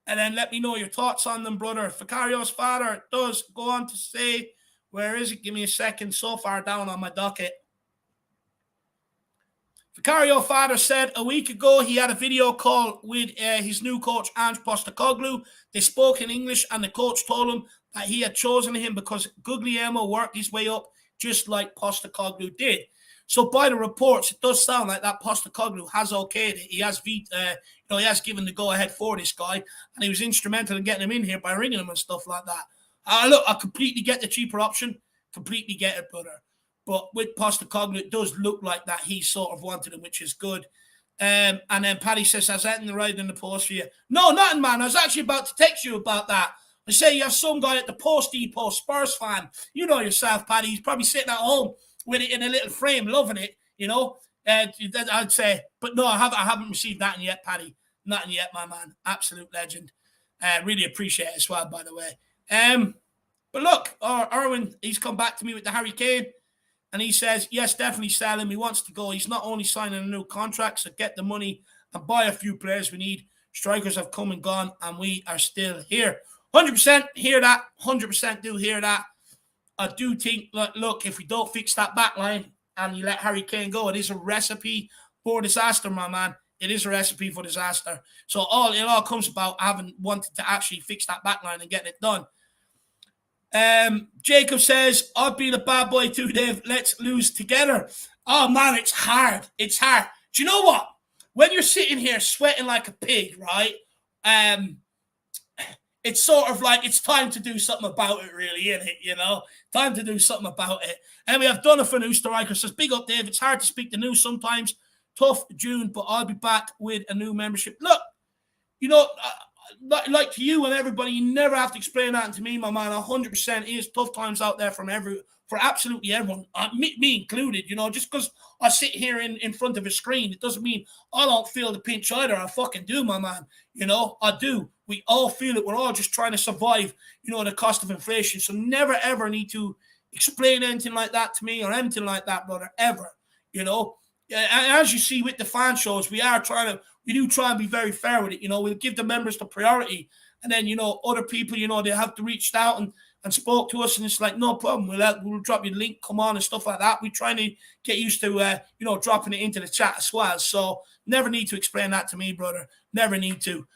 And then let me know your thoughts on them, brother. Vicario's father does go on to say, where is it? Give me a second. So far down on my docket. Vicario father said a week ago he had a video call with his new coach, Ange Postecoglou. They spoke in English and the coach told him that he had chosen him because Guglielmo worked his way up just like Postecoglou did. So by the reports, it does sound like that Postecoglou has okayed it. He has he has given the go-ahead for this guy, and he was instrumental in getting him in here by ringing him and stuff like that. Look, I completely get the cheaper option. Completely get it, brother. But with Postecoglou, it does look like that he sort of wanted him, which is good. And then Paddy says, has anything right in the post for you? No, nothing, man. I was actually about to text you about that. I say you have some guy at the Post Depot, Spurs fan. You know yourself, Paddy. He's probably sitting at home with it in a little frame, loving it, you know. I'd say, but no, I haven't received that yet, Paddy. Nothing yet, my man. Absolute legend. Really appreciate it as well, by the way. But look, Erwin, he's come back to me with the Harry Kane, and he says, yes, definitely sell him. He wants to go. He's not only signing a new contract, so get the money and buy a few players we need. Strikers have come and gone, and we are still here. 100% hear that. 100% do hear that. I do think, look, if we don't fix that back line and you let Harry Kane go, it is a recipe for disaster, my man. It is a recipe for disaster. So it all comes about having wanted to actually fix that backline and getting it done. Jacob says, I've been a bad boy too, Dave. Let's lose together. Oh, man, it's hard. It's hard. Do you know what? When you're sitting here sweating like a pig, right? It's sort of like it's time to do something about it, really, isn't it? You know? Time to do something about it. And we have Donovan Oosterreicher says, big up, Dave. It's hard to speak the news sometimes. Tough, June, but I'll be back with a new membership. Look, you know, like to you and everybody, you never have to explain that to me, my man. 100% is tough times out there for absolutely everyone, me included. You know, just because I sit here in front of a screen, it doesn't mean I don't feel the pinch either. I fucking do, my man. You know, I do. We all feel it. We're all just trying to survive, you know, the cost of inflation. So never, ever need to explain anything like that to me or anything like that, brother, ever. You know, and as you see with the fan shows, we do try and be very fair with it. You know, we'll give the members the priority. And then, you know, other people, you know, they have to reach out and spoke to us. And it's like, no problem. We'll drop you the link, come on and stuff like that. We're trying to get used to, you know, dropping it into the chat as well. So never need to explain that to me, brother. Never need to.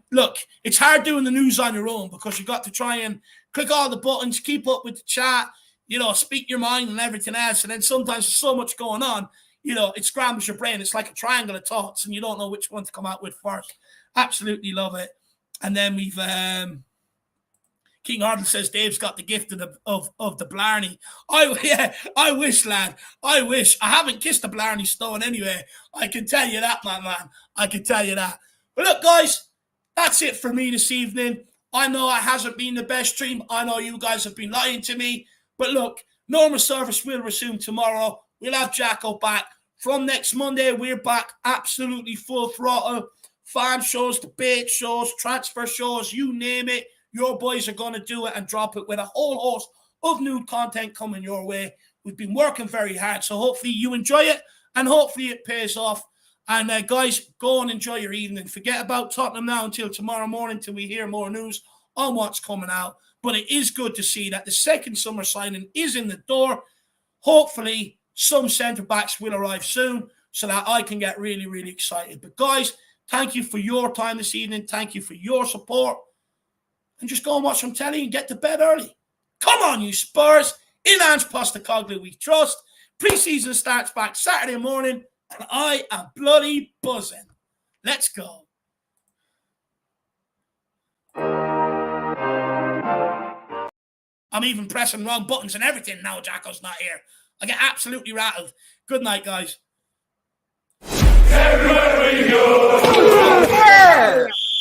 Look, it's hard doing the news on your own because you got to try and click all the buttons, keep up with the chat, you know, speak your mind and everything else. And then sometimes there's so much going on. You know, it scrambles your brain. It's like a triangle of thoughts, and you don't know which one to come out with first. Absolutely love it. And then we've King Ardle says Dave's got the gift of the Blarney. I wish, lad. I wish. I haven't kissed the Blarney stone anyway. I can tell you that, my man. I can tell you that. But look, guys, that's it for me this evening. I know it hasn't been the best stream. I know you guys have been lying to me. But look, normal service will resume tomorrow. We'll have Jacko back. From next Monday, we're back absolutely full throttle. Fan shows, debate shows, transfer shows, you name it. Your boys are going to do it and drop it with a whole host of new content coming your way. We've been working very hard, so hopefully you enjoy it and hopefully it pays off. And guys, go and enjoy your evening. Forget about Tottenham now until tomorrow morning till we hear more news on what's coming out. But it is good to see that the second summer signing is in the door. Hopefully, some centre-backs will arrive soon so that I can get really, really excited. But guys, thank you for your time this evening. Thank you for your support. And just go and watch some telly and get to bed early. Come on, you Spurs. In Ange Postecoglou we trust. Pre-season starts back Saturday morning, and I am bloody buzzing. Let's go. I'm even pressing wrong buttons and everything now Jacko's not here. I get absolutely rattled. Good night, guys. Everywhere we go.